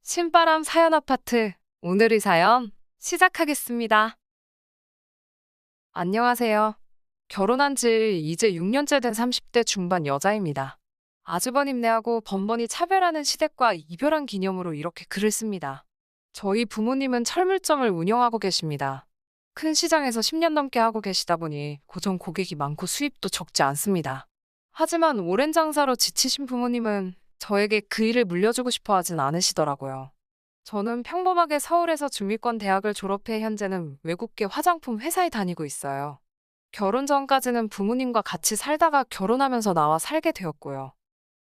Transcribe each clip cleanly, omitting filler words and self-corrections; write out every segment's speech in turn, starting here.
신바람 사연 아파트. 오늘의 사연 시작하겠습니다. 안녕하세요. 결혼한 지 이제 6년째 된 30대 중반 여자입니다. 아주버님네하고 번번이 차별하는 시댁과 이별한 기념으로 이렇게 글을 씁니다. 저희 부모님은 철물점을 운영하고 계십니다. 큰 시장에서 10년 넘게 하고 계시다 보니 고정 고객이 많고 수입도 적지 않습니다. 하지만 오랜 장사로 지치신 부모님은 저에게 그 일을 물려주고 싶어 하진 않으시더라고요. 저는 평범하게 서울에서 중위권 대학을 졸업해 현재는 외국계 화장품 회사에 다니고 있어요. 결혼 전까지는 부모님과 같이 살다가 결혼하면서 나와 살게 되었고요.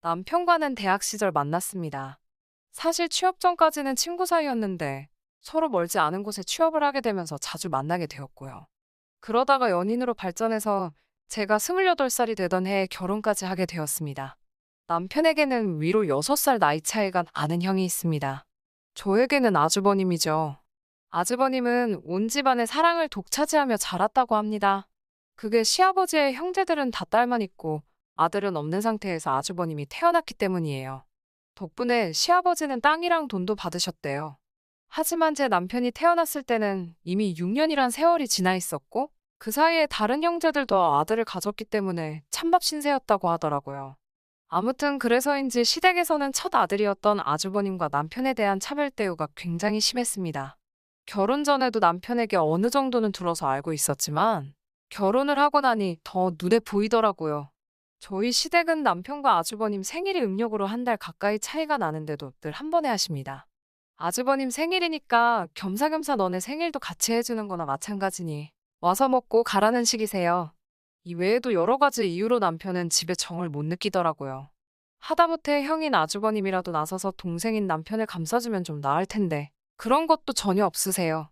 남편과는 대학 시절 만났습니다. 사실 취업 전까지는 친구 사이였는데 서로 멀지 않은 곳에 취업을 하게 되면서 자주 만나게 되었고요. 그러다가 연인으로 발전해서 제가 28살이 되던 해에 결혼까지 하게 되었습니다. 남편에게는 위로 6살 나이 차이가 나는 형이 있습니다. 저에게는 아주버님이죠. 아주버님은 온 집안의 사랑을 독차지하며 자랐다고 합니다. 그게 시아버지의 형제들은 다 딸만 있고 아들은 없는 상태에서 아주버님이 태어났기 때문이에요. 덕분에 시아버지는 땅이랑 돈도 받으셨대요. 하지만 제 남편이 태어났을 때는 이미 6년이란 세월이 지나 있었고 그 사이에 다른 형제들도 아들을 가졌기 때문에 찬밥 신세였다고 하더라고요. 아무튼 그래서인지 시댁에서는 첫 아들이었던 아주버님과 남편에 대한 차별 대우가 굉장히 심했습니다. 결혼 전에도 남편에게 어느 정도는 들어서 알고 있었지만 결혼을 하고 나니 더 눈에 보이더라고요. 저희 시댁은 남편과 아주버님 생일이 음력으로 한 달 가까이 차이가 나는데도 늘 한 번에 하십니다. 아주버님 생일이니까 겸사겸사 너네 생일도 같이 해주는 거나 마찬가지니 와서 먹고 가라는 식이세요. 이 외에도 여러 가지 이유로 남편은 집에 정을 못 느끼더라고요. 하다못해 형인 아주버님이라도 나서서 동생인 남편을 감싸주면 좀 나을 텐데 그런 것도 전혀 없으세요.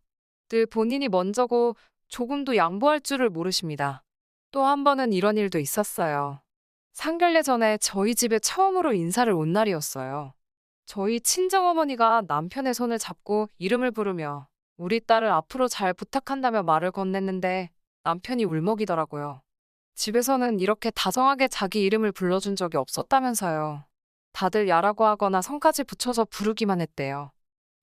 늘 본인이 먼저고 조금도 양보할 줄을 모르십니다. 또 한 번은 이런 일도 있었어요. 상견례 전에 저희 집에 처음으로 인사를 온 날이었어요. 저희 친정어머니가 남편의 손을 잡고 이름을 부르며 우리 딸을 앞으로 잘 부탁한다며 말을 건넸는데 남편이 울먹이더라고요. 집에서는 이렇게 다정하게 자기 이름을 불러준 적이 없었다면서요. 다들 야라고 하거나 성까지 붙여서 부르기만 했대요.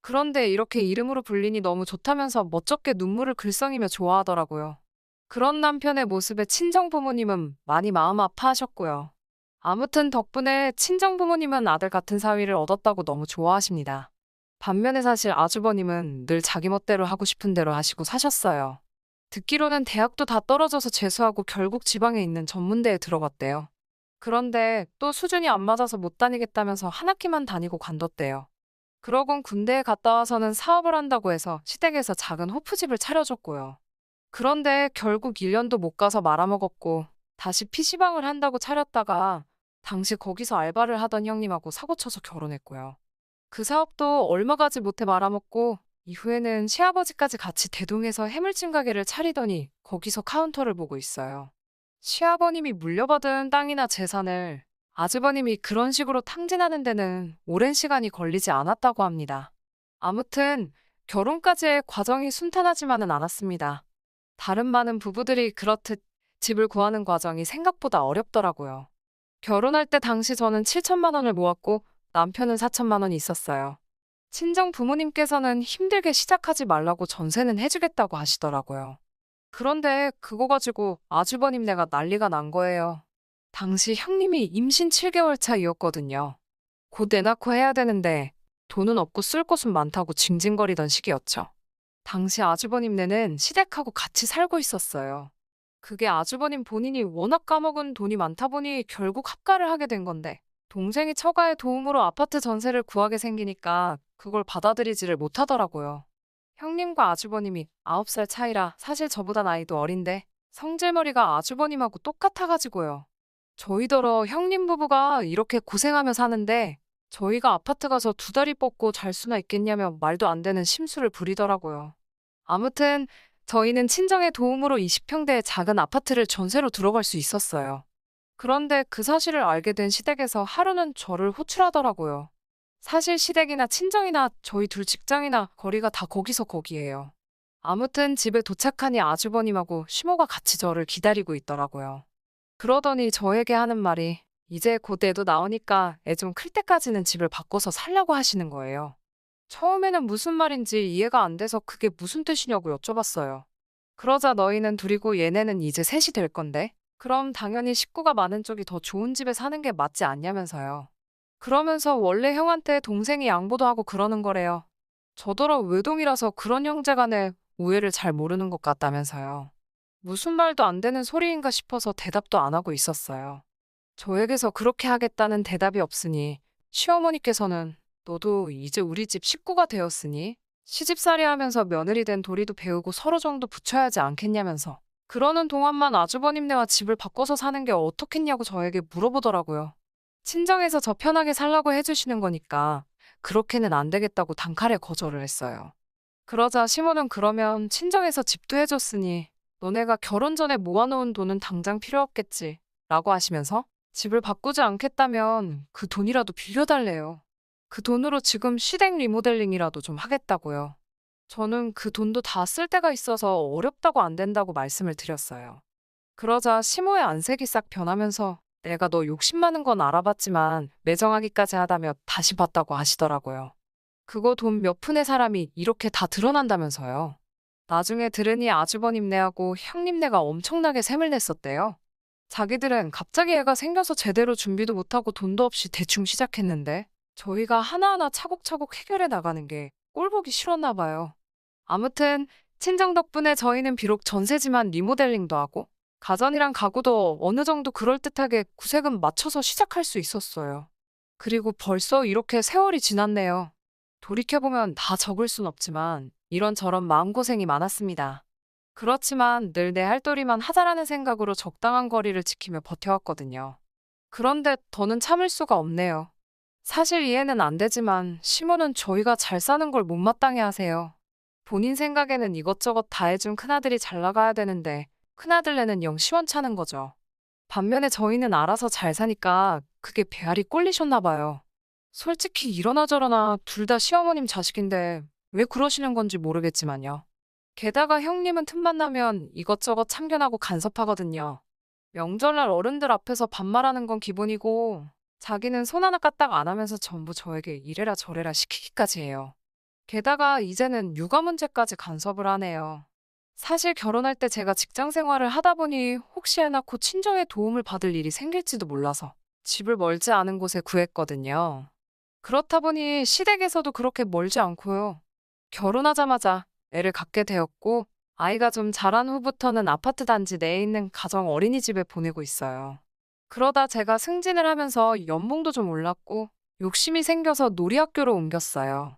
그런데 이렇게 이름으로 불리니 너무 좋다면서 멋쩍게 눈물을 글썽이며 좋아하더라고요. 그런 남편의 모습에 친정부모님은 많이 마음 아파하셨고요. 아무튼 덕분에 친정부모님은 아들 같은 사위를 얻었다고 너무 좋아하십니다. 반면에 사실 아주버님은 늘 자기 멋대로 하고 싶은 대로 하시고 사셨어요. 듣기로는 대학도 다 떨어져서 재수하고 결국 지방에 있는 전문대에 들어갔대요. 그런데 또 수준이 안 맞아서 못 다니겠다면서 한 학기만 다니고 관뒀대요. 그러곤 군대에 갔다 와서는 사업을 한다고 해서 시댁에서 작은 호프집을 차려줬고요. 그런데 결국 1년도 못 가서 말아먹었고 다시 PC방을 한다고 차렸다가 당시 거기서 알바를 하던 형님하고 사고쳐서 결혼했고요. 그 사업도 얼마 가지 못해 말아먹고 이후에는 시아버지까지 같이 대동해서 해물찜 가게를 차리더니 거기서 카운터를 보고 있어요. 시아버님이 물려받은 땅이나 재산을 아주버님이 그런 식으로 탕진하는 데는 오랜 시간이 걸리지 않았다고 합니다. 아무튼 결혼까지의 과정이 순탄하지만은 않았습니다. 다른 많은 부부들이 그렇듯 집을 구하는 과정이 생각보다 어렵더라고요. 결혼할 때 당시 저는 7천만 원을 모았고 남편은 4천만 원이 있었어요. 친정 부모님께서는 힘들게 시작하지 말라고 전세는 해주겠다고 하시더라고요. 그런데 그거 가지고 아주버님네가 난리가 난 거예요. 당시 형님이 임신 7개월 차이었거든요. 곧 애 낳고 해야 되는데 돈은 없고 쓸 곳은 많다고 징징거리던 시기였죠. 당시 아주버님네는 시댁하고 같이 살고 있었어요. 그게 아주버님 본인이 워낙 까먹은 돈이 많다 보니 결국 합가를 하게 된 건데 동생이 처가의 도움으로 아파트 전세를 구하게 생기니까 그걸 받아들이지를 못하더라고요. 형님과 아주버님이 9살 차이라 사실 저보다 나이도 어린데 성질머리가 아주버님하고 똑같아가지고요. 저희더러 형님 부부가 이렇게 고생하며 사는데 저희가 아파트 가서 2다리 뻗고 잘 수나 있겠냐며 말도 안 되는 심술을 부리더라고요. 아무튼 저희는 친정의 도움으로 20평대의 작은 아파트를 전세로 들어갈 수 있었어요. 그런데 그 사실을 알게 된 시댁에서 하루는 저를 호출하더라고요. 사실 시댁이나 친정이나 저희 둘 직장이나 거리가 다 거기서 거기예요. 아무튼 집에 도착하니 아주버님하고 시모가 같이 저를 기다리고 있더라고요. 그러더니 저에게 하는 말이 이제 곧 애도 나오니까 애 좀 클 때까지는 집을 바꿔서 살려고 하시는 거예요. 처음에는 무슨 말인지 이해가 안 돼서 그게 무슨 뜻이냐고 여쭤봤어요. 그러자 너희는 둘이고 얘네는 이제 셋이 될 건데? 그럼 당연히 식구가 많은 쪽이 더 좋은 집에 사는 게 맞지 않냐면서요. 그러면서 원래 형한테 동생이 양보도 하고 그러는 거래요. 저더러 외동이라서 그런 형제간의 우애를 잘 모르는 것 같다면서요. 무슨 말도 안 되는 소리인가 싶어서 대답도 안 하고 있었어요. 저에게서 그렇게 하겠다는 대답이 없으니 시어머니께서는 너도 이제 우리 집 식구가 되었으니 시집살이 하면서 며느리 된 도리도 배우고 서로 정도 붙여야지 않겠냐면서 그러는 동안만 아주버님네와 집을 바꿔서 사는 게 어떻겠냐고 저에게 물어보더라고요. 친정에서 저 편하게 살라고 해주시는 거니까 그렇게는 안 되겠다고 단칼에 거절을 했어요. 그러자 시모는 그러면 친정에서 집도 해줬으니 너네가 결혼 전에 모아놓은 돈은 당장 필요 없겠지 라고 하시면서 집을 바꾸지 않겠다면 그 돈이라도 빌려달래요. 그 돈으로 지금 시댁 리모델링이라도 좀 하겠다고요. 저는 그 돈도 다 쓸 데가 있어서 어렵다고 안 된다고 말씀을 드렸어요. 그러자 시모의 안색이 싹 변하면서 내가 너 욕심 많은 건 알아봤지만 매정하기까지 하다며 다시 봤다고 하시더라고요. 그거 돈 몇 푼의 사람이 이렇게 다 드러난다면서요. 나중에 들으니 아주버님네하고 형님네가 엄청나게 셈을 냈었대요. 자기들은 갑자기 애가 생겨서 제대로 준비도 못하고 돈도 없이 대충 시작했는데 저희가 하나하나 차곡차곡 해결해 나가는 게 꼴보기 싫었나 봐요. 아무튼 친정 덕분에 저희는 비록 전세지만 리모델링도 하고 가전이랑 가구도 어느 정도 그럴듯하게 구색은 맞춰서 시작할 수 있었어요. 그리고 벌써 이렇게 세월이 지났네요. 돌이켜보면 다 적을 순 없지만 이런저런 마음고생이 많았습니다. 그렇지만 늘 내 할 도리만 하자라는 생각으로 적당한 거리를 지키며 버텨왔거든요. 그런데 더는 참을 수가 없네요. 사실 이해는 안 되지만 시모는 저희가 잘 사는 걸 못마땅해 하세요. 본인 생각에는 이것저것 다 해준 큰아들이 잘 나가야 되는데 큰아들네는 영 시원찮은 거죠. 반면에 저희는 알아서 잘 사니까 그게 배알이 꼴리셨나 봐요. 솔직히 이러나 저러나 둘 다 시어머님 자식인데 왜 그러시는 건지 모르겠지만요. 게다가 형님은 틈만 나면 이것저것 참견하고 간섭하거든요. 명절날 어른들 앞에서 반말하는 건 기본이고 자기는 손 하나 까딱 안 하면서 전부 저에게 이래라 저래라 시키기까지 해요. 게다가 이제는 육아 문제까지 간섭을 하네요. 사실 결혼할 때 제가 직장 생활을 하다 보니 혹시 애 낳고 친정의 도움을 받을 일이 생길지도 몰라서 집을 멀지 않은 곳에 구했거든요. 그렇다 보니 시댁에서도 그렇게 멀지 않고요. 결혼하자마자 애를 갖게 되었고 아이가 좀 자란 후부터는 아파트 단지 내에 있는 가정 어린이집에 보내고 있어요. 그러다 제가 승진을 하면서 연봉도 좀 올랐고 욕심이 생겨서 놀이학교로 옮겼어요.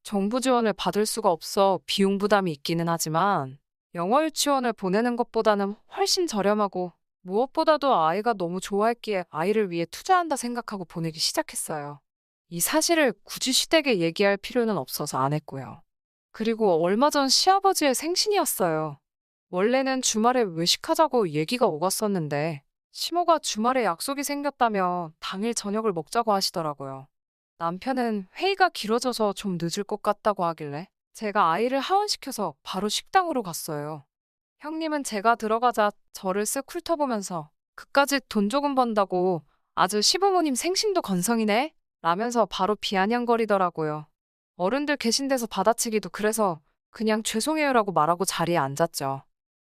정부 지원을 받을 수가 없어 비용 부담이 있기는 하지만 영어 유치원을 보내는 것보다는 훨씬 저렴하고 무엇보다도 아이가 너무 좋아했기에 아이를 위해 투자한다 생각하고 보내기 시작했어요. 이 사실을 굳이 시댁에 얘기할 필요는 없어서 안 했고요. 그리고 얼마 전 시아버지의 생신이었어요. 원래는 주말에 외식하자고 얘기가 오갔었는데 시모가 주말에 약속이 생겼다며 당일 저녁을 먹자고 하시더라고요. 남편은 회의가 길어져서 좀 늦을 것 같다고 하길래 제가 아이를 하원시켜서 바로 식당으로 갔어요. 형님은 제가 들어가자 저를 쓱 훑어보면서 그까짓 돈 조금 번다고 아주 시부모님 생신도 건성이네? 라면서 바로 비아냥거리더라고요. 어른들 계신 데서 받아치기도 그래서 그냥 죄송해요라고 말하고 자리에 앉았죠.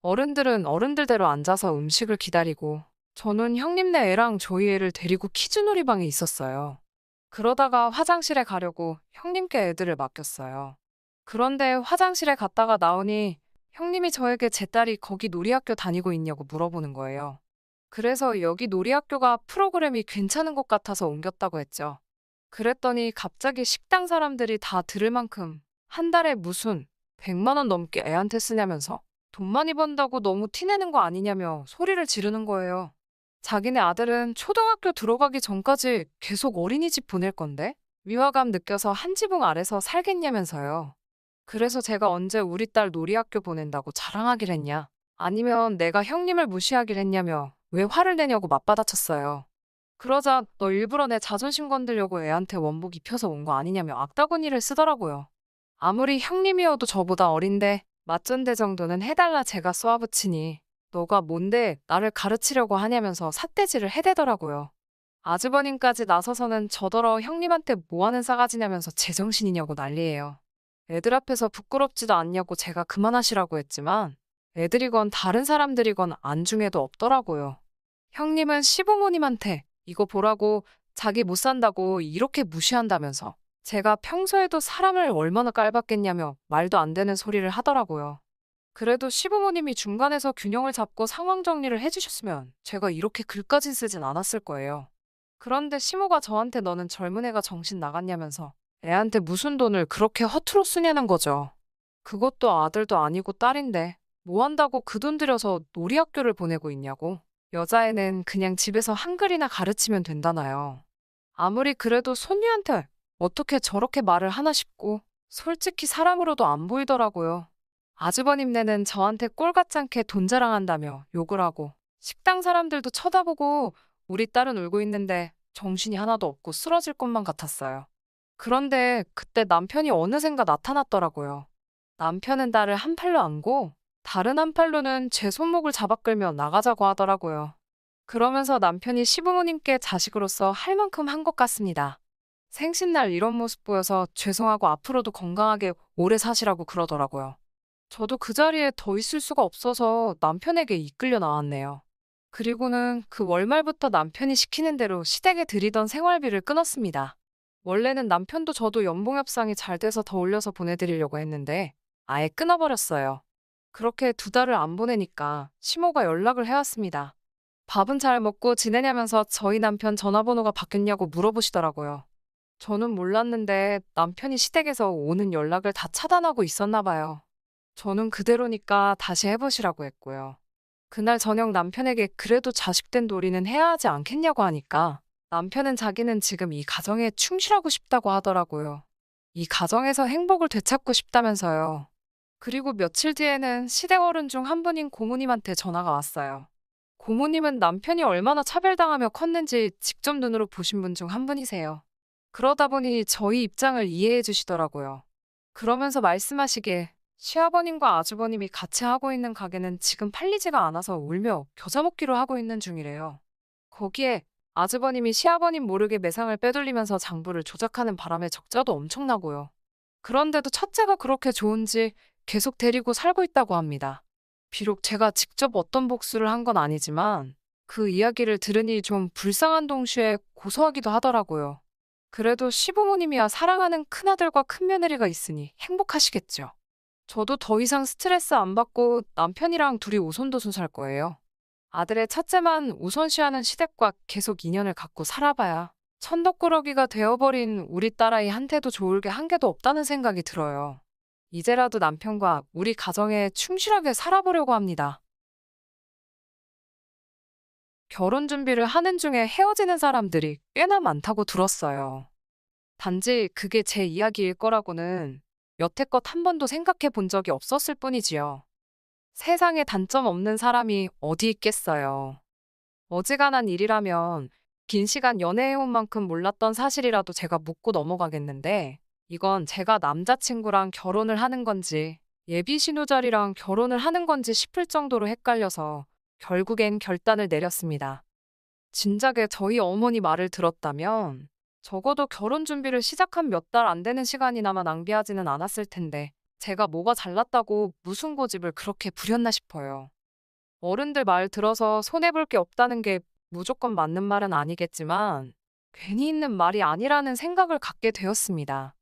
어른들은 어른들대로 앉아서 음식을 기다리고 저는 형님네 애랑 저희 애를 데리고 키즈놀이방에 있었어요. 그러다가 화장실에 가려고 형님께 애들을 맡겼어요. 그런데 화장실에 갔다가 나오니 형님이 저에게 제 딸이 거기 놀이학교 다니고 있냐고 물어보는 거예요. 그래서 여기 놀이학교가 프로그램이 괜찮은 것 같아서 옮겼다고 했죠. 그랬더니 갑자기 식당 사람들이 다 들을 만큼 한 달에 무슨 100만 원 넘게 애한테 쓰냐면서 돈 많이 번다고 너무 티내는 거 아니냐며 소리를 지르는 거예요. 자기네 아들은 초등학교 들어가기 전까지 계속 어린이집 보낼 건데 위화감 느껴서 한 지붕 아래서 살겠냐면서요. 그래서 제가 언제 우리 딸 놀이학교 보낸다고 자랑하길 했냐 아니면 내가 형님을 무시하길 했냐며 왜 화를 내냐고 맞받아쳤어요. 그러자 너 일부러 내 자존심 건들려고 애한테 원복 입혀서 온 거 아니냐며 악다구니를 쓰더라고요. 아무리 형님이어도 저보다 어린데 맞전대 정도는 해달라 제가 쏘아붙이니 너가 뭔데 나를 가르치려고 하냐면서 삿대질을 해대더라고요. 아주버님까지 나서서는 저더러 형님한테 뭐 하는 싸가지냐면서 제정신이냐고 난리예요. 애들 앞에서 부끄럽지도 않냐고 제가 그만하시라고 했지만 애들이건 다른 사람들이건 안중에도 없더라고요. 형님은 시부모님한테 이거 보라고 자기 못 산다고 이렇게 무시한다면서 제가 평소에도 사람을 얼마나 깔봤겠냐며 말도 안 되는 소리를 하더라고요. 그래도 시부모님이 중간에서 균형을 잡고 상황 정리를 해주셨으면 제가 이렇게 글까진 쓰진 않았을 거예요. 그런데 시모가 저한테 너는 젊은 애가 정신 나갔냐면서 애한테 무슨 돈을 그렇게 허투루 쓰냐는 거죠. 그것도 아들도 아니고 딸인데 뭐 한다고 그 돈 들여서 놀이학교를 보내고 있냐고. 여자애는 그냥 집에서 한글이나 가르치면 된다나요. 아무리 그래도 손녀한테 어떻게 저렇게 말을 하나 싶고 솔직히 사람으로도 안 보이더라고요. 아주버님네는 저한테 꼴같지 않게 돈 자랑한다며 욕을 하고 식당 사람들도 쳐다보고 우리 딸은 울고 있는데 정신이 하나도 없고 쓰러질 것만 같았어요. 그런데 그때 남편이 어느샌가 나타났더라고요. 남편은 딸을 한 팔로 안고 다른 한 팔로는 제 손목을 잡아 끌며 나가자고 하더라고요. 그러면서 남편이 시부모님께 자식으로서 할 만큼 한 것 같습니다. 생신날 이런 모습 보여서 죄송하고 앞으로도 건강하게 오래 사시라고 그러더라고요. 저도 그 자리에 더 있을 수가 없어서 남편에게 이끌려 나왔네요. 그리고는 그 월말부터 남편이 시키는 대로 시댁에 드리던 생활비를 끊었습니다. 원래는 남편도 저도 연봉 협상이 잘 돼서 더 올려서 보내드리려고 했는데 아예 끊어버렸어요. 그렇게 2달을 안 보내니까 시모가 연락을 해왔습니다. 밥은 잘 먹고 지내냐면서 저희 남편 전화번호가 바뀌었냐고 물어보시더라고요. 저는 몰랐는데 남편이 시댁에서 오는 연락을 다 차단하고 있었나 봐요. 저는 그대로니까 다시 해보시라고 했고요. 그날 저녁 남편에게 그래도 자식된 도리는 해야 하지 않겠냐고 하니까 남편은 자기는 지금 이 가정에 충실하고 싶다고 하더라고요. 이 가정에서 행복을 되찾고 싶다면서요. 그리고 며칠 뒤에는 시댁 어른 중 한 분인 고모님한테 전화가 왔어요. 고모님은 남편이 얼마나 차별당하며 컸는지 직접 눈으로 보신 분 중 한 분이세요. 그러다 보니 저희 입장을 이해해 주시더라고요. 그러면서 말씀하시길 시아버님과 아주버님이 같이 하고 있는 가게는 지금 팔리지가 않아서 울며 겨자 먹기로 하고 있는 중이래요. 거기에 아주버님이 시아버님 모르게 매상을 빼돌리면서 장부를 조작하는 바람에 적자도 엄청나고요. 그런데도 첫째가 그렇게 좋은지 계속 데리고 살고 있다고 합니다. 비록 제가 직접 어떤 복수를 한 건 아니지만 그 이야기를 들으니 좀 불쌍한 동시에 고소하기도 하더라고요. 그래도 시부모님이야 사랑하는 큰아들과 큰며느리가 있으니 행복하시겠죠. 저도 더 이상 스트레스 안 받고 남편이랑 둘이 오손도손 살 거예요. 아들의 첫째만 우선시하는 시댁과 계속 인연을 갖고 살아봐야 천덕꾸러기가 되어버린 우리 딸아이 한테도 좋을 게 한 개도 없다는 생각이 들어요. 이제라도 남편과 우리 가정에 충실하게 살아보려고 합니다. 결혼 준비를 하는 중에 헤어지는 사람들이 꽤나 많다고 들었어요. 단지 그게 제 이야기일 거라고는 여태껏 한 번도 생각해 본 적이 없었을 뿐이지요. 세상에 단점 없는 사람이 어디 있겠어요. 어지간한 일이라면 긴 시간 연애해온 만큼 몰랐던 사실이라도 제가 묻고 넘어가겠는데 이건 제가 남자친구랑 결혼을 하는 건지 예비 신우자리랑 결혼을 하는 건지 싶을 정도로 헷갈려서 결국엔 결단을 내렸습니다. 진작에 저희 어머니 말을 들었다면 적어도 결혼 준비를 시작한 몇 달 안 되는 시간이나마 낭비하지는 않았을 텐데 제가 뭐가 잘났다고 무슨 고집을 그렇게 부렸나 싶어요. 어른들 말 들어서 손해볼 게 없다는 게 무조건 맞는 말은 아니겠지만 괜히 있는 말이 아니라는 생각을 갖게 되었습니다.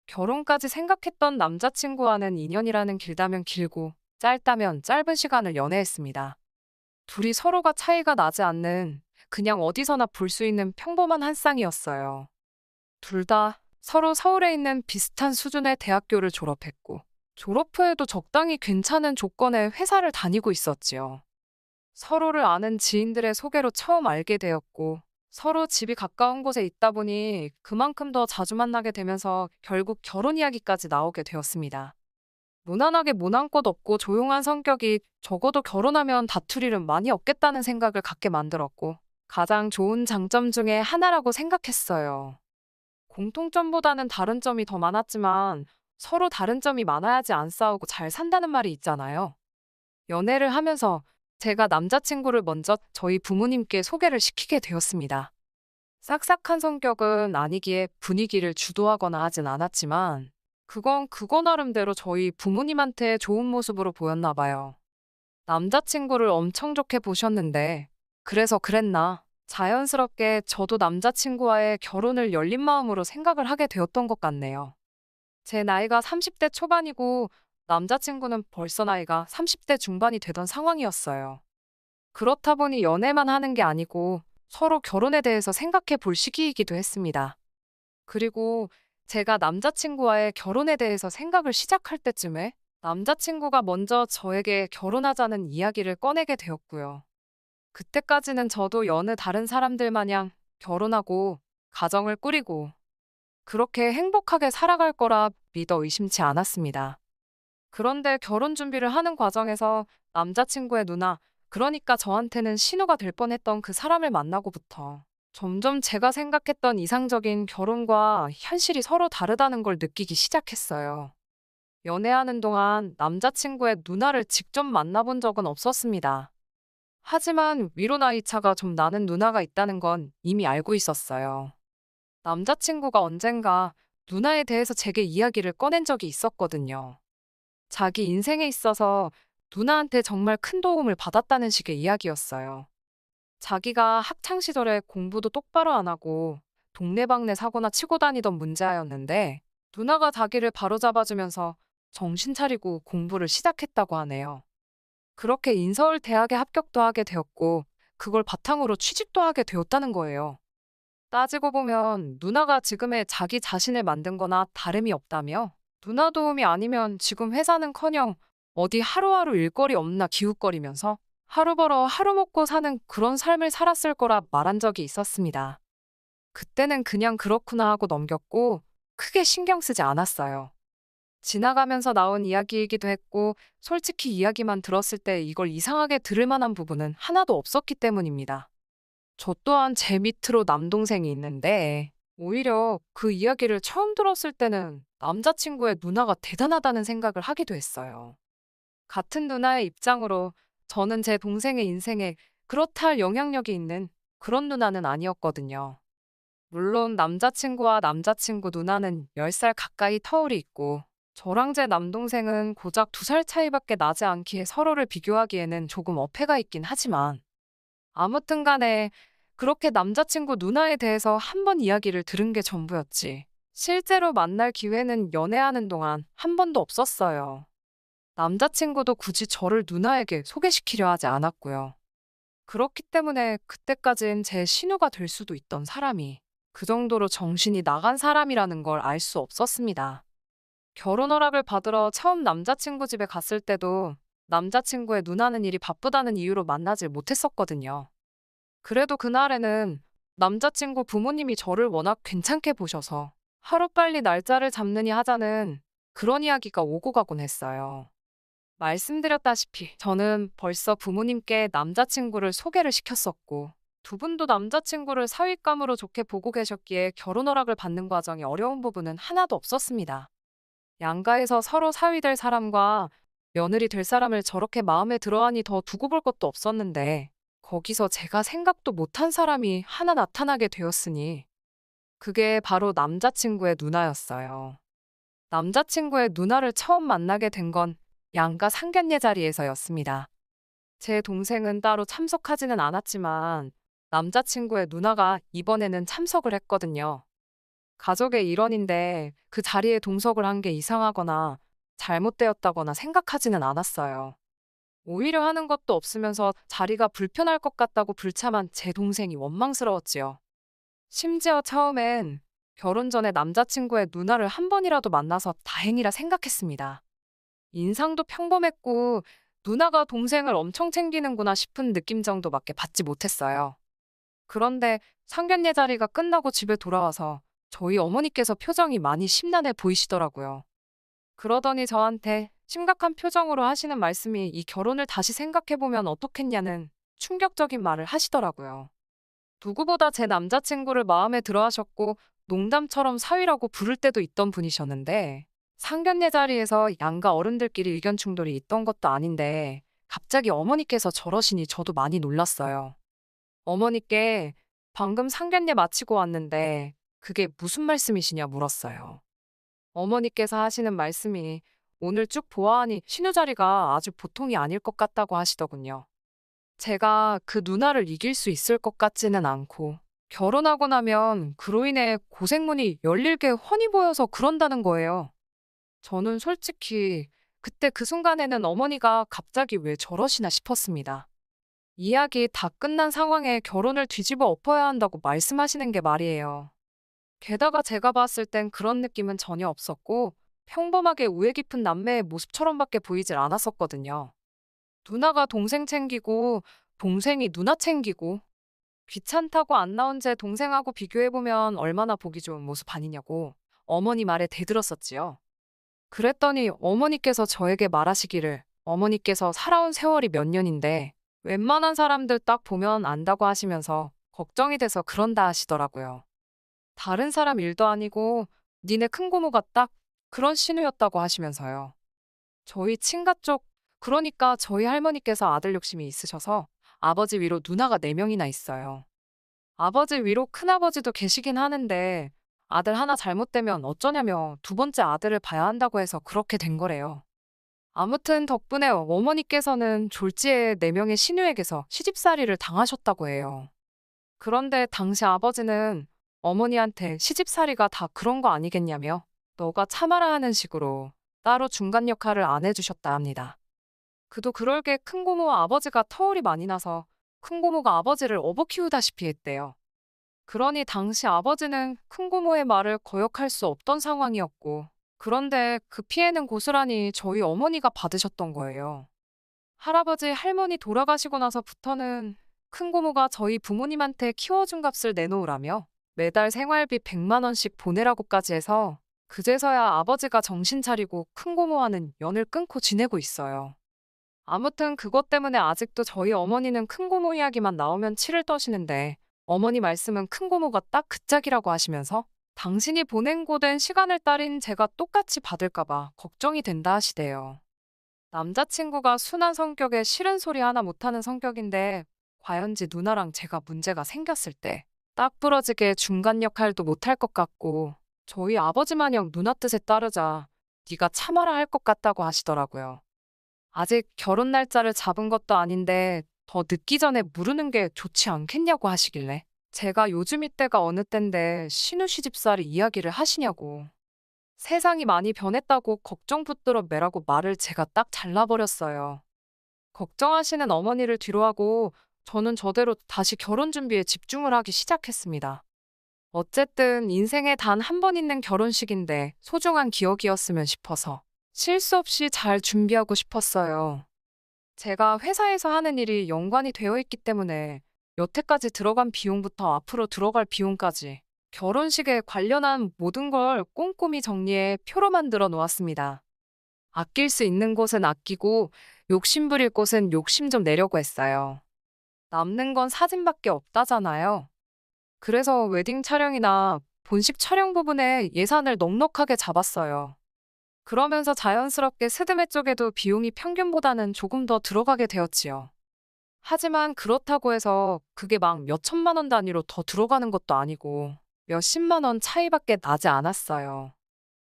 결혼까지 생각했던 남자친구와는 인연이라는 길다면 길고 짧다면 짧은 시간을 연애했습니다. 둘이 서로가 차이가 나지 않는 그냥 어디서나 볼 수 있는 평범한 한 쌍이었어요. 둘 다 서로 서울에 있는 비슷한 수준의 대학교를 졸업했고 졸업 후에도 적당히 괜찮은 조건의 회사를 다니고 있었지요. 서로를 아는 지인들의 소개로 처음 알게 되었고 서로 집이 가까운 곳에 있다 보니 그만큼 더 자주 만나게 되면서 결국 결혼 이야기까지 나오게 되었습니다. 무난하게 모난 것 없고 조용한 성격이 적어도 결혼하면 다툴 일은 많이 없겠다는 생각을 갖게 만들었고 가장 좋은 장점 중에 하나라고 생각했어요. 공통점보다는 다른 점이 더 많았지만 서로 다른 점이 많아야지 안 싸우고 잘 산다는 말이 있잖아요. 연애를 하면서 제가 남자친구를 먼저 저희 부모님께 소개를 시키게 되었습니다. 싹싹한 성격은 아니기에 분위기를 주도하거나 하진 않았지만, 그건 그거 나름대로 저희 부모님한테 좋은 모습으로 보였나 봐요. 남자친구를 엄청 좋게 보셨는데, 그래서 그랬나? 자연스럽게 저도 남자친구와의 결혼을 열린 마음으로 생각을 하게 되었던 것 같네요. 제 나이가 30대 초반이고, 남자친구는 벌써 나이가 30대 중반이 되던 상황이었어요. 그렇다 보니 연애만 하는 게 아니고, 서로 결혼에 대해서 생각해 볼 시기이기도 했습니다. 그리고 제가 남자친구와의 결혼에 대해서 생각을 시작할 때쯤에 남자친구가 먼저 저에게 결혼하자는 이야기를 꺼내게 되었고요. 그때까지는 저도 여느 다른 사람들 마냥 결혼하고 가정을 꾸리고 그렇게 행복하게 살아갈 거라 믿어 의심치 않았습니다. 그런데 결혼 준비를 하는 과정에서 남자친구의 누나, 그러니까 저한테는 신호가 될 뻔했던 그 사람을 만나고부터 점점 제가 생각했던 이상적인 결혼과 현실이 서로 다르다는 걸 느끼기 시작했어요. 연애하는 동안 남자친구의 누나를 직접 만나본 적은 없었습니다. 하지만 위로 나이 차가 좀 나는 누나가 있다는 건 이미 알고 있었어요. 남자친구가 언젠가 누나에 대해서 제게 이야기를 꺼낸 적이 있었거든요. 자기 인생에 있어서 누나한테 정말 큰 도움을 받았다는 식의 이야기였어요. 자기가 학창 시절에 공부도 똑바로 안 하고 동네방네 사고나 치고 다니던 문제아였는데 누나가 자기를 바로잡아주면서 정신 차리고 공부를 시작했다고 하네요. 그렇게 인서울 대학에 합격도 하게 되었고 그걸 바탕으로 취직도 하게 되었다는 거예요. 따지고 보면 누나가 지금의 자기 자신을 만든 거나 다름이 없다며 누나 도움이 아니면 지금 회사는커녕 어디 하루하루 일거리 없나 기웃거리면서 하루 벌어 하루 먹고 사는 그런 삶을 살았을 거라 말한 적이 있었습니다. 그때는 그냥 그렇구나 하고 넘겼고 크게 신경 쓰지 않았어요. 지나가면서 나온 이야기이기도 했고 솔직히 이야기만 들었을 때 이걸 이상하게 들을 만한 부분은 하나도 없었기 때문입니다. 저 또한 제 밑으로 남동생이 있는데 오히려 그 이야기를 처음 들었을 때는 남자친구의 누나가 대단하다는 생각을 하기도 했어요. 같은 누나의 입장으로 저는 제 동생의 인생에 그렇다 할 영향력이 있는 그런 누나는 아니었거든요. 물론 남자친구와 남자친구 누나는 10살 가까이 터울이 있고 저랑 제 남동생은 고작 2살 차이밖에 나지 않기에 서로를 비교하기에는 조금 어폐가 있긴 하지만 아무튼 간에 그렇게 남자친구 누나에 대해서 한 번 이야기를 들은 게 전부였지. 실제로 만날 기회는 연애하는 동안 한 번도 없었어요. 남자친구도 굳이 저를 누나에게 소개시키려 하지 않았고요. 그렇기 때문에 그때까진 제 신우가 될 수도 있던 사람이 그 정도로 정신이 나간 사람이라는 걸 알 수 없었습니다. 결혼 허락을 받으러 처음 남자친구 집에 갔을 때도 남자친구의 누나는 일이 바쁘다는 이유로 만나질 못했었거든요. 그래도 그날에는 남자친구 부모님이 저를 워낙 괜찮게 보셔서 하루빨리 날짜를 잡느니 하자는 그런 이야기가 오고 가곤 했어요. 말씀드렸다시피 저는 벌써 부모님께 남자친구를 소개를 시켰었고 두 분도 남자친구를 사윗감으로 좋게 보고 계셨기에 결혼 허락을 받는 과정이 어려운 부분은 하나도 없었습니다. 양가에서 서로 사위될 사람과 며느리 될 사람을 저렇게 마음에 들어하니 더 두고 볼 것도 없었는데 거기서 제가 생각도 못한 사람이 하나 나타나게 되었으니 그게 바로 남자친구의 누나였어요. 남자친구의 누나를 처음 만나게 된 건 양가 상견례 자리에서였습니다. 제 동생은 따로 참석하지는 않았지만 남자친구의 누나가 이번에는 참석을 했거든요. 가족의 일원인데 그 자리에 동석을 한 게 이상하거나 잘못되었다거나 생각하지는 않았어요. 오히려 하는 것도 없으면서 자리가 불편할 것 같다고 불참한 제 동생이 원망스러웠지요. 심지어 처음엔 결혼 전에 남자친구의 누나를 한 번이라도 만나서 다행이라 생각했습니다. 인상도 평범했고 누나가 동생을 엄청 챙기는구나 싶은 느낌 정도밖에 받지 못했어요. 그런데 상견례 자리가 끝나고 집에 돌아와서 저희 어머니께서 표정이 많이 심란해 보이시더라고요. 그러더니 저한테 심각한 표정으로 하시는 말씀이 이 결혼을 다시 생각해보면 어떻겠냐는 충격적인 말을 하시더라고요. 누구보다 제 남자친구를 마음에 들어 하셨고 농담처럼 사위라고 부를 때도 있던 분이셨는데 상견례 자리에서 양가 어른들끼리 의견 충돌이 있던 것도 아닌데 갑자기 어머니께서 저러시니 저도 많이 놀랐어요. 어머니께 방금 상견례 마치고 왔는데 그게 무슨 말씀이시냐 물었어요. 어머니께서 하시는 말씀이 오늘 쭉 보아하니 신우자리가 아주 보통이 아닐 것 같다고 하시더군요. 제가 그 누나를 이길 수 있을 것 같지는 않고 결혼하고 나면 그로 인해 고생문이 열릴 게 훤히 보여서 그런다는 거예요. 저는 솔직히 그때 그 순간에는 어머니가 갑자기 왜 저러시나 싶었습니다. 이야기 다 끝난 상황에 결혼을 뒤집어 엎어야 한다고 말씀하시는 게 말이에요. 게다가 제가 봤을 땐 그런 느낌은 전혀 없었고 평범하게 우애 깊은 남매의 모습처럼밖에 보이질 않았었거든요. 누나가 동생 챙기고 동생이 누나 챙기고 귀찮다고 안 나온 제 동생하고 비교해보면 얼마나 보기 좋은 모습 아니냐고 어머니 말에 대들었었지요. 그랬더니 어머니께서 저에게 말하시기를 어머니께서 살아온 세월이 몇 년인데 웬만한 사람들 딱 보면 안다고 하시면서 걱정이 돼서 그런다 하시더라고요. 다른 사람 일도 아니고 니네 큰고모가 딱 그런 신우였다고 하시면서요. 저희 친가 쪽, 그러니까 저희 할머니께서 아들 욕심이 있으셔서 아버지 위로 누나가 4명이나 있어요. 아버지 위로 큰아버지도 계시긴 하는데 아들 하나 잘못되면 어쩌냐며 두 번째 아들을 봐야 한다고 해서 그렇게 된 거래요. 아무튼 덕분에 어머니께서는 졸지에 4명의 시누에게서 시집살이를 당하셨다고 해요. 그런데 당시 아버지는 어머니한테 시집살이가 다 그런 거 아니겠냐며 너가 참아라 하는 식으로 따로 중간 역할을 안 해주셨다 합니다. 그도 그럴 게 큰고모와 아버지가 터울이 많이 나서 큰고모가 아버지를 업어 키우다시피 했대요. 그러니 당시 아버지는 큰고모의 말을 거역할 수 없던 상황이었고 그런데 그 피해는 고스란히 저희 어머니가 받으셨던 거예요. 할아버지, 할머니 돌아가시고 나서부터는 큰고모가 저희 부모님한테 키워준 값을 내놓으라며 매달 생활비 100만 원씩 보내라고까지 해서 그제서야 아버지가 정신 차리고 큰고모와는 연을 끊고 지내고 있어요. 아무튼 그것 때문에 아직도 저희 어머니는 큰고모 이야기만 나오면 치를 떠시는데 어머니 말씀은 큰고모가 딱 그 짝이라고 하시면서 당신이 보낸 고된 시간을 딸인 제가 똑같이 받을까봐 걱정이 된다 하시대요. 남자친구가 순한 성격에 싫은 소리 하나 못하는 성격인데 과연지 누나랑 제가 문제가 생겼을 때 딱 부러지게 중간 역할도 못할 것 같고 저희 아버지 마냥 누나 뜻에 따르자 네가 참아라 할 것 같다고 하시더라고요. 아직 결혼 날짜를 잡은 것도 아닌데 더 늦기 전에 무르는 게 좋지 않겠냐고 하시길래 제가 요즘 이때가 어느 땐데 신우 시집살이 이야기를 하시냐고. 세상이 많이 변했다고 걱정 붙들어 매라고 말을 제가 딱 잘라버렸어요. 걱정하시는 어머니를 뒤로하고 저는 저대로 다시 결혼 준비에 집중을 하기 시작했습니다. 어쨌든 인생에 단 한 번 있는 결혼식인데 소중한 기억이었으면 싶어서 실수 없이 잘 준비하고 싶었어요. 제가 회사에서 하는 일이 연관이 되어 있기 때문에 여태까지 들어간 비용부터 앞으로 들어갈 비용까지 결혼식에 관련한 모든 걸 꼼꼼히 정리해 표로 만들어 놓았습니다. 아낄 수 있는 곳은 아끼고 욕심 부릴 곳은 욕심 좀 내려고 했어요. 남는 건 사진밖에 없다잖아요. 그래서 웨딩 촬영이나 본식 촬영 부분에 예산을 넉넉하게 잡았어요. 그러면서 자연스럽게 스드메 쪽에도 비용이 평균보다는 조금 더 들어가게 되었지요. 하지만 그렇다고 해서 그게 막 몇천만 원 단위로 더 들어가는 것도 아니고 몇십만 원 차이밖에 나지 않았어요.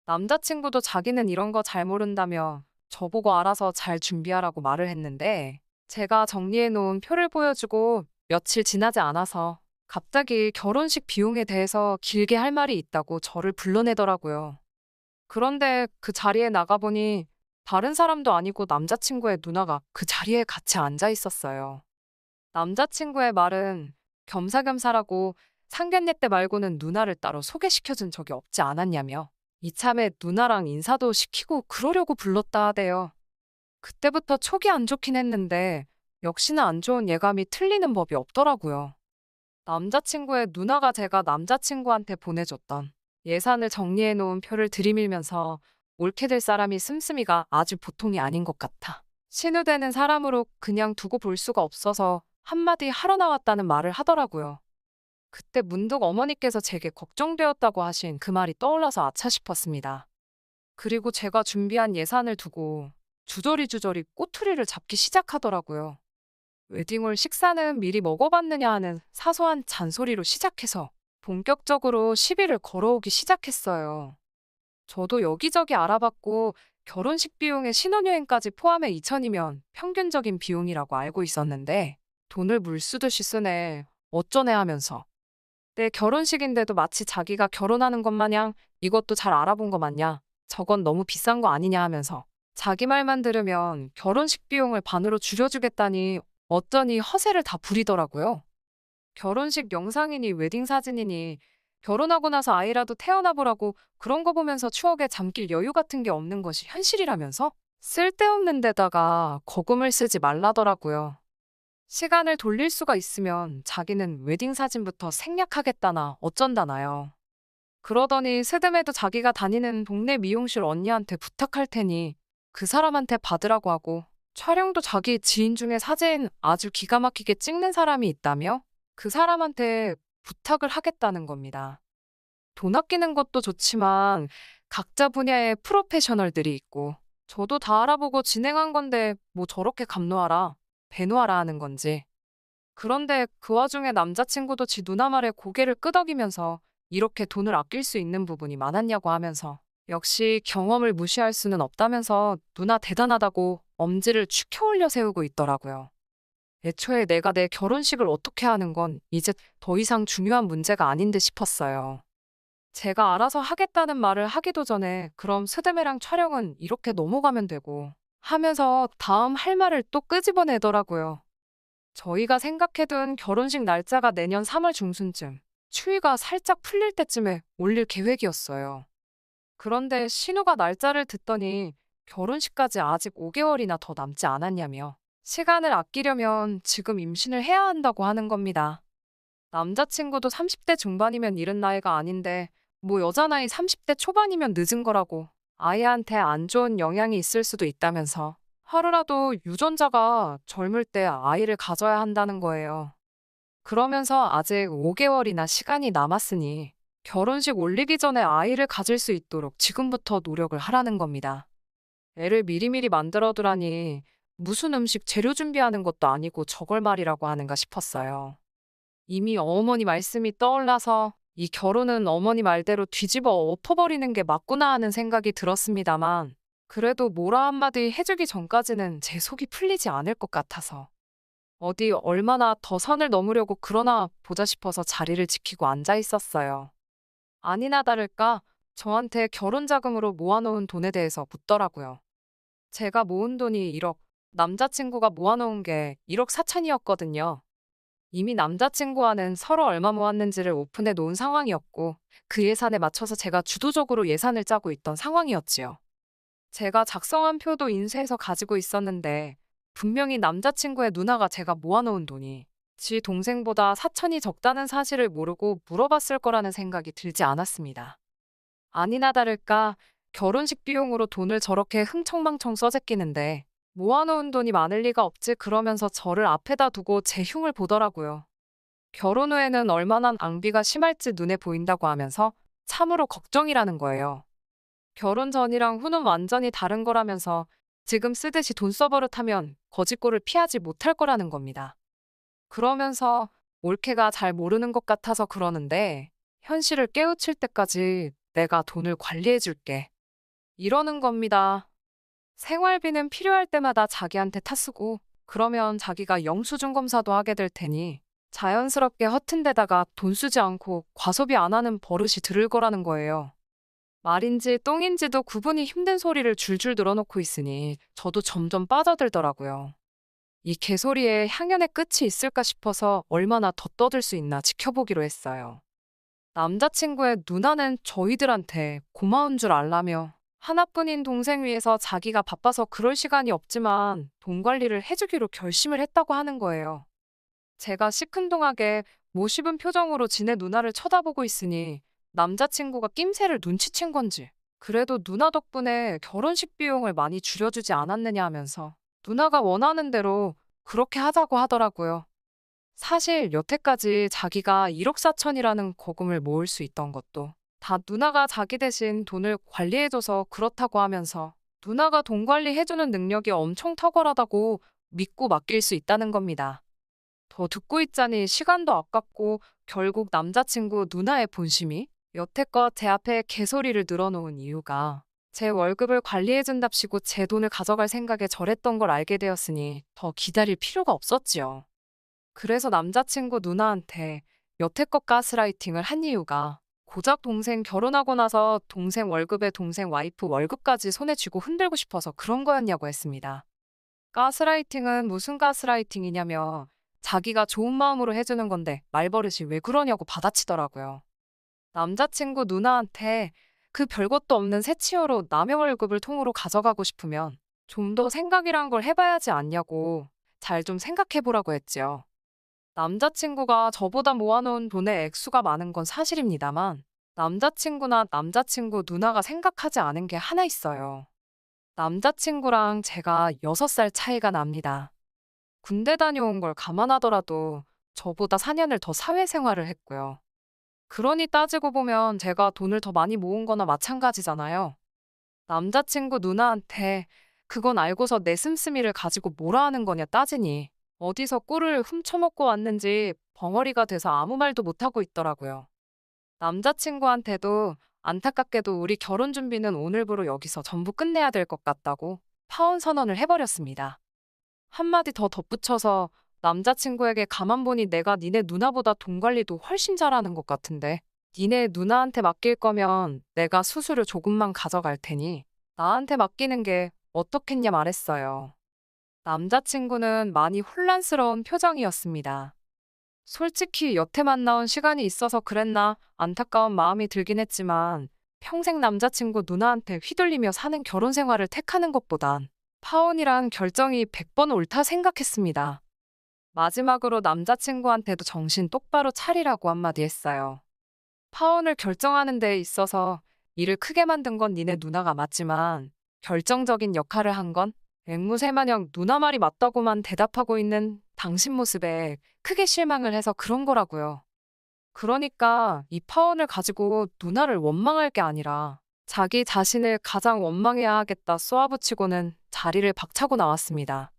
남자친구도 자기는 이런 거 잘 모른다며 저보고 알아서 잘 준비하라고 말을 했는데 제가 정리해 놓은 표를 보여주고 며칠 지나지 않아서 갑자기 결혼식 비용에 대해서 길게 할 말이 있다고 저를 불러내더라고요. 그런데 그 자리에 나가보니 다른 사람도 아니고 남자친구의 누나가 그 자리에 같이 앉아 있었어요. 남자친구의 말은 겸사겸사라고 상견례 때 말고는 누나를 따로 소개시켜준 적이 없지 않았냐며 이참에 누나랑 인사도 시키고 그러려고 불렀다 하대요. 그때부터 촉이 안 좋긴 했는데 역시나 안 좋은 예감이 틀리는 법이 없더라고요. 남자친구의 누나가 제가 남자친구한테 보내줬던 예산을 정리해 놓은 표를 들이밀면서 옳게 될 사람이 씀씀이가 아주 보통이 아닌 것 같아. 신우되는 사람으로 그냥 두고 볼 수가 없어서 한마디 하러 나왔다는 말을 하더라고요. 그때 문득 어머니께서 제게 걱정되었다고 하신 그 말이 떠올라서 아차 싶었습니다. 그리고 제가 준비한 예산을 두고 주저리 꼬투리를 잡기 시작하더라고요. 웨딩홀 식사는 미리 먹어봤느냐 하는 사소한 잔소리로 시작해서 본격적으로 시비를 걸어오기 시작했어요. 저도 여기저기 알아봤고 결혼식 비용에 신혼여행까지 포함해 2천이면 평균적인 비용이라고 알고 있었는데 돈을 물쓰듯이 쓰네. 어쩌네 하면서. 내 결혼식인데도 마치 자기가 결혼하는 것 마냥 이것도 잘 알아본 거 맞냐. 저건 너무 비싼 거 아니냐 하면서 자기 말만 들으면 결혼식 비용을 반으로 줄여주겠다니 어쩌니 허세를 다 부리더라고요. 결혼식 영상이니 웨딩 사진이니 결혼하고 나서 아이라도 태어나 보라고 그런 거 보면서 추억에 잠길 여유 같은 게 없는 것이 현실이라면서 쓸데없는 데다가 거금을 쓰지 말라더라고요. 시간을 돌릴 수가 있으면 자기는 웨딩 사진부터 생략하겠다나 어쩐다나요. 그러더니 스드메도 자기가 다니는 동네 미용실 언니한테 부탁할 테니 그 사람한테 받으라고 하고 촬영도 자기 지인 중에 사진 아주 기가 막히게 찍는 사람이 있다며 그 사람한테 부탁을 하겠다는 겁니다. 돈 아끼는 것도 좋지만 각자 분야의 프로페셔널들이 있고 저도 다 알아보고 진행한 건데 뭐 저렇게 감노하라, 배노하라 하는 건지. 그런데 그 와중에 남자친구도 지 누나 말에 고개를 끄덕이면서 이렇게 돈을 아낄 수 있는 부분이 많았냐고 하면서 역시 경험을 무시할 수는 없다면서 누나 대단하다고 엄지를 축혀 올려 세우고 있더라고요. 애초에 내가 내 결혼식을 어떻게 하는 건 이제 더 이상 중요한 문제가 아닌 듯 싶었어요. 제가 알아서 하겠다는 말을 하기도 전에 그럼 스드메랑 촬영은 이렇게 넘어가면 되고 하면서 다음 할 말을 또 끄집어내더라고요. 저희가 생각해둔 결혼식 날짜가 내년 3월 중순쯤 추위가 살짝 풀릴 때쯤에 올릴 계획이었어요. 그런데 신우가 날짜를 듣더니 결혼식까지 아직 5개월이나 더 남지 않았냐며 시간을 아끼려면 지금 임신을 해야 한다고 하는 겁니다. 남자친구도 30대 중반이면 이른 나이가 아닌데 뭐 여자 나이 30대 초반이면 늦은 거라고 아이한테 안 좋은 영향이 있을 수도 있다면서 하루라도 유전자가 젊을 때 아이를 가져야 한다는 거예요. 그러면서 아직 5개월이나 시간이 남았으니 결혼식 올리기 전에 아이를 가질 수 있도록 지금부터 노력을 하라는 겁니다. 애를 미리미리 만들어두라니 무슨 음식 재료 준비하는 것도 아니고 저걸 말이라고 하는가 싶었어요. 이미 어머니 말씀이 떠올라서 이 결혼은 어머니 말대로 뒤집어 엎어버리는 게 맞구나 하는 생각이 들었습니다만 그래도 뭐라 한마디 해주기 전까지는 제 속이 풀리지 않을 것 같아서 어디 얼마나 더 선을 넘으려고 그러나 보자 싶어서 자리를 지키고 앉아 있었어요. 아니나 다를까 저한테 결혼 자금으로 모아놓은 돈에 대해서 묻더라고요. 제가 모은 돈이 1억, 남자친구가 모아놓은 게 1억 4천이었거든요. 이미 남자친구와는 서로 얼마 모았는지를 오픈해 놓은 상황이었고 그 예산에 맞춰서 제가 주도적으로 예산을 짜고 있던 상황이었지요. 제가 작성한 표도 인쇄해서 가지고 있었는데 분명히 남자친구의 누나가 제가 모아놓은 돈이 지 동생보다 4천이 적다는 사실을 모르고 물어봤을 거라는 생각이 들지 않았습니다. 아니나 다를까 결혼식 비용으로 돈을 저렇게 흥청망청 써제끼는데 모아놓은 돈이 많을 리가 없지 그러면서 저를 앞에다 두고 제 흉을 보더라고요. 결혼 후에는 얼마나 낭비가 심할지 눈에 보인다고 하면서 참으로 걱정이라는 거예요. 결혼 전이랑 후는 완전히 다른 거라면서 지금 쓰듯이 돈 써버릇하면 거짓골을 피하지 못할 거라는 겁니다. 그러면서 올케가 잘 모르는 것 같아서 그러는데 현실을 깨우칠 때까지 내가 돈을 관리해 줄게. 이러는 겁니다. 생활비는 필요할 때마다 자기한테 타쓰고 그러면 자기가 영수증 검사도 하게 될 테니 자연스럽게 허튼 데다가 돈 쓰지 않고 과소비 안 하는 버릇이 들을 거라는 거예요. 말인지 똥인지도 구분이 힘든 소리를 줄줄 늘어놓고 있으니 저도 점점 빠져들더라고요. 이 개소리에 향연의 끝이 있을까 싶어서 얼마나 더 떠들 수 있나 지켜보기로 했어요. 남자친구의 누나는 저희들한테 고마운 줄 알라며 하나뿐인 동생 위해서 자기가 바빠서 그럴 시간이 없지만 돈 관리를 해주기로 결심을 했다고 하는 거예요. 제가 시큰둥하게 모시분 표정으로 지네 누나를 쳐다보고 있으니 남자친구가 낌새를 눈치챈 건지 그래도 누나 덕분에 결혼식 비용을 많이 줄여주지 않았느냐 하면서 누나가 원하는 대로 그렇게 하자고 하더라고요. 사실 여태까지 자기가 1억 4천이라는 거금을 모을 수 있던 것도 다 누나가 자기 대신 돈을 관리해줘서 그렇다고 하면서 누나가 돈 관리해주는 능력이 엄청 탁월하다고 믿고 맡길 수 있다는 겁니다. 더 듣고 있자니 시간도 아깝고 결국 남자친구 누나의 본심이 여태껏 제 앞에 개소리를 늘어놓은 이유가 제 월급을 관리해준답시고 제 돈을 가져갈 생각에 저랬던 걸 알게 되었으니 더 기다릴 필요가 없었지요. 그래서 남자친구 누나한테 여태껏 가스라이팅을 한 이유가 고작 동생 결혼하고 나서 동생 월급에 동생 와이프 월급까지 손에 쥐고 흔들고 싶어서 그런 거였냐고 했습니다. 가스라이팅은 무슨 가스라이팅이냐며 자기가 좋은 마음으로 해주는 건데 말버릇이 왜 그러냐고 받아치더라고요. 남자친구 누나한테 그 별것도 없는 새치어로 남의 월급을 통으로 가져가고 싶으면 좀 더 생각이란 걸 해봐야지 않냐고 잘 좀 생각해보라고 했지요. 남자친구가 저보다 모아놓은 돈의 액수가 많은 건 사실입니다만 남자친구나 남자친구 누나가 생각하지 않은 게 하나 있어요. 남자친구랑 제가 6살 차이가 납니다. 군대 다녀온 걸 감안하더라도 저보다 4년을 더 사회생활을 했고요. 그러니 따지고 보면 제가 돈을 더 많이 모은 거나 마찬가지잖아요. 남자친구 누나한테 그건 알고서 내 씀씀이를 가지고 뭐라 하는 거냐 따지니 어디서 꿀을 훔쳐먹고 왔는지 벙어리가 돼서 아무 말도 못하고 있더라고요. 남자친구한테도 안타깝게도 우리 결혼 준비는 오늘부로 여기서 전부 끝내야 될 것 같다고 파혼 선언을 해버렸습니다. 한마디 더 덧붙여서 남자친구에게 가만 보니 내가 니네 누나보다 돈 관리도 훨씬 잘하는 것 같은데 니네 누나한테 맡길 거면 내가 수수료 조금만 가져갈 테니 나한테 맡기는 게 어떻겠냐 말했어요. 남자친구는 많이 혼란스러운 표정이었습니다. 솔직히 여태 만나온 시간이 있어서 그랬나 안타까운 마음이 들긴 했지만 평생 남자친구 누나한테 휘둘리며 사는 결혼 생활을 택하는 것보단 파혼이란 결정이 100번 옳다 생각했습니다. 마지막으로 남자친구한테도 정신 똑바로 차리라고 한마디 했어요. 파혼을 결정하는 데 있어서 일을 크게 만든 건 니네 누나가 맞지만 결정적인 역할을 한 건 앵무새마냥 누나 말이 맞다고만 대답하고 있는 당신 모습에 크게 실망을 해서 그런 거라고요. 그러니까 이 파혼을 가지고 누나를 원망할 게 아니라 자기 자신을 가장 원망해야 하겠다 쏘아붙이고는 자리를 박차고 나왔습니다.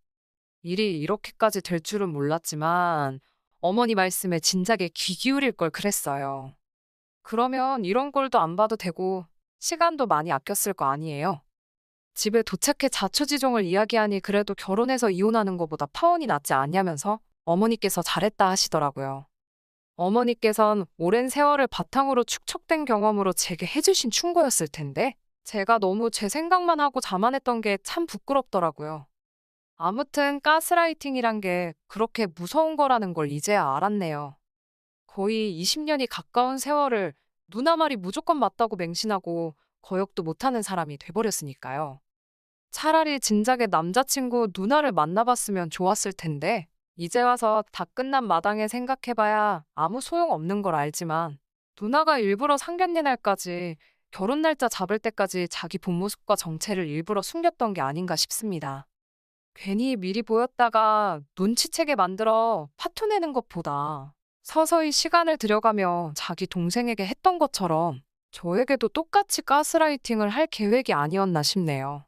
일이 이렇게까지 될 줄은 몰랐지만 어머니 말씀에 진작에 귀 기울일 걸 그랬어요. 그러면 이런 꼴도 안 봐도 되고 시간도 많이 아꼈을 거 아니에요. 집에 도착해 자초지종을 이야기하니 그래도 결혼해서 이혼하는 것보다 파혼이 낫지 않냐면서 어머니께서 잘했다 하시더라고요. 어머니께선 오랜 세월을 바탕으로 축적된 경험으로 제게 해주신 충고였을 텐데 제가 너무 제 생각만 하고 자만했던 게 참 부끄럽더라고요. 아무튼 가스라이팅이란 게 그렇게 무서운 거라는 걸 이제야 알았네요. 거의 20년이 가까운 세월을 누나 말이 무조건 맞다고 맹신하고 거역도 못하는 사람이 돼버렸으니까요. 차라리 진작에 남자친구 누나를 만나봤으면 좋았을 텐데 이제 와서 다 끝난 마당에 생각해봐야 아무 소용없는 걸 알지만 누나가 일부러 상견례 날까지 결혼 날짜 잡을 때까지 자기 본 모습과 정체를 일부러 숨겼던 게 아닌가 싶습니다. 괜히 미리 보였다가 눈치채게 만들어 파토 내는 것보다 서서히 시간을 들여가며 자기 동생에게 했던 것처럼 저에게도 똑같이 가스라이팅을 할 계획이 아니었나 싶네요.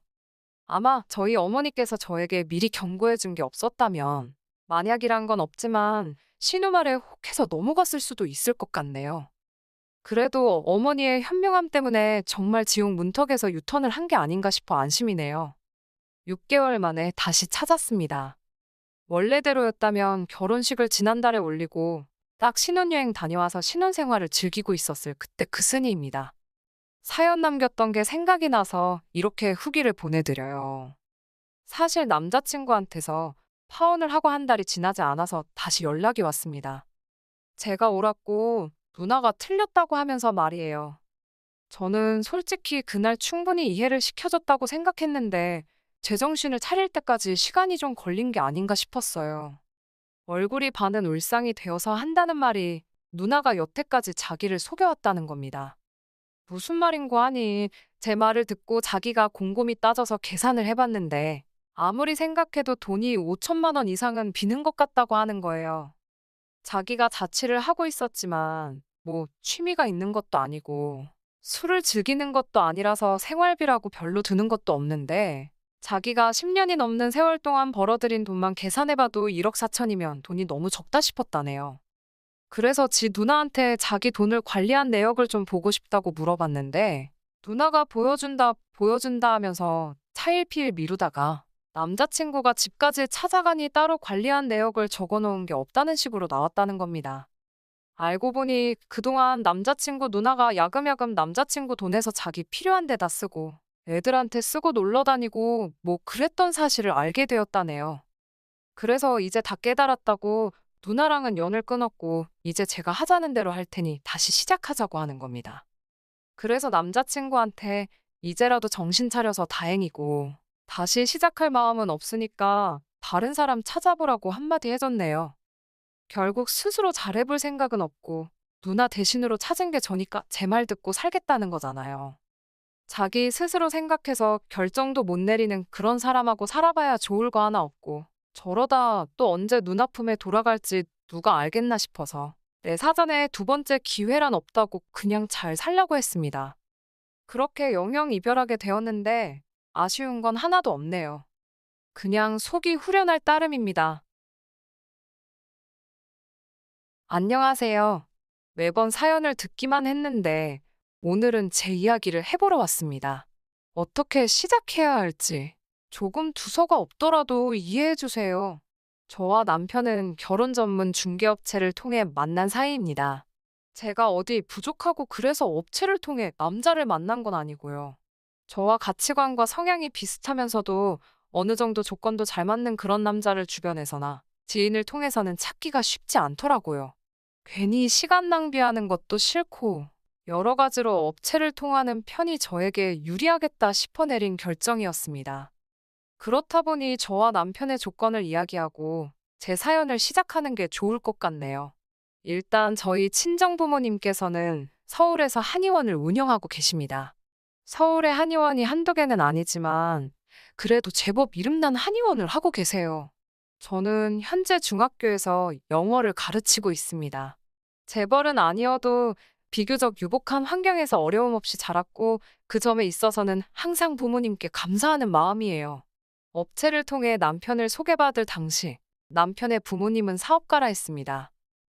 아마 저희 어머니께서 저에게 미리 경고해 준 게 없었다면 만약이란 건 없지만 신우 말에 혹해서 넘어갔을 수도 있을 것 같네요. 그래도 어머니의 현명함 때문에 정말 지옥 문턱에서 유턴을 한 게 아닌가 싶어 안심이네요. 6개월 만에 다시 찾았습니다. 원래대로였다면 결혼식을 지난달에 올리고 딱 신혼여행 다녀와서 신혼생활을 즐기고 있었을 그때 그 스니입니다. 사연 남겼던 게 생각이 나서 이렇게 후기를 보내드려요. 사실 남자친구한테서 파혼을 하고 한 달이 지나지 않아서 다시 연락이 왔습니다. 제가 옳았고 누나가 틀렸다고 하면서 말이에요. 저는 솔직히 그날 충분히 이해를 시켜줬다고 생각했는데 제정신을 차릴 때까지 시간이 좀 걸린 게 아닌가 싶었어요. 얼굴이 반은 울상이 되어서 한다는 말이 누나가 여태까지 자기를 속여왔다는 겁니다. 무슨 말인고 하니 제 말을 듣고 자기가 곰곰이 따져서 계산을 해봤는데 아무리 생각해도 돈이 5천만 원 이상은 비는 것 같다고 하는 거예요. 자기가 자취를 하고 있었지만 뭐 취미가 있는 것도 아니고 술을 즐기는 것도 아니라서 생활비라고 별로 드는 것도 없는데 자기가 10년이 넘는 세월 동안 벌어들인 돈만 계산해봐도 1억 4천이면 돈이 너무 적다 싶었다네요. 그래서 지 누나한테 자기 돈을 관리한 내역을 좀 보고 싶다고 물어봤는데 누나가 보여준다 하면서 차일피일 미루다가 남자친구가 집까지 찾아가니 따로 관리한 내역을 적어놓은 게 없다는 식으로 나왔다는 겁니다. 알고 보니 그동안 남자친구 누나가 야금야금 남자친구 돈에서 자기 필요한 데다 쓰고 애들한테 쓰고 놀러 다니고 뭐 그랬던 사실을 알게 되었다네요. 그래서 이제 다 깨달았다고 누나랑은 연을 끊었고 이제 제가 하자는 대로 할 테니 다시 시작하자고 하는 겁니다. 그래서 남자친구한테 이제라도 정신 차려서 다행이고 다시 시작할 마음은 없으니까 다른 사람 찾아보라고 한마디 해줬네요. 결국 스스로 잘해볼 생각은 없고 누나 대신으로 찾은 게 저니까 제 말 듣고 살겠다는 거잖아요. 자기 스스로 생각해서 결정도 못 내리는 그런 사람하고 살아봐야 좋을 거 하나 없고 저러다 또 언제 눈 아픔에 돌아갈지 누가 알겠나 싶어서 내 사전에 두 번째 기회란 없다고 그냥 잘 살려고 했습니다. 그렇게 영영 이별하게 되었는데 아쉬운 건 하나도 없네요. 그냥 속이 후련할 따름입니다. 안녕하세요. 매번 사연을 듣기만 했는데 오늘은 제 이야기를 해보러 왔습니다. 어떻게 시작해야 할지 조금 두서가 없더라도 이해해 주세요. 저와 남편은 결혼 전문 중개업체를 통해 만난 사이입니다. 제가 어디 부족하고 그래서 업체를 통해 남자를 만난 건 아니고요. 저와 가치관과 성향이 비슷하면서도 어느 정도 조건도 잘 맞는 그런 남자를 주변에서나 지인을 통해서는 찾기가 쉽지 않더라고요. 괜히 시간 낭비하는 것도 싫고 여러 가지로 업체를 통하는 편이 저에게 유리하겠다 싶어 내린 결정이었습니다. 그렇다 보니 저와 남편의 조건을 이야기하고 제 사연을 시작하는 게 좋을 것 같네요. 일단 저희 친정부모님께서는 서울에서 한의원을 운영하고 계십니다. 서울의 한의원이 한두 개는 아니지만 그래도 제법 이름난 한의원을 하고 계세요. 저는 현재 중학교에서 영어를 가르치고 있습니다. 재벌은 아니어도 비교적 유복한 환경에서 어려움 없이 자랐고 그 점에 있어서는 항상 부모님께 감사하는 마음이에요. 업체를 통해 남편을 소개받을 당시 남편의 부모님은 사업가라 했습니다.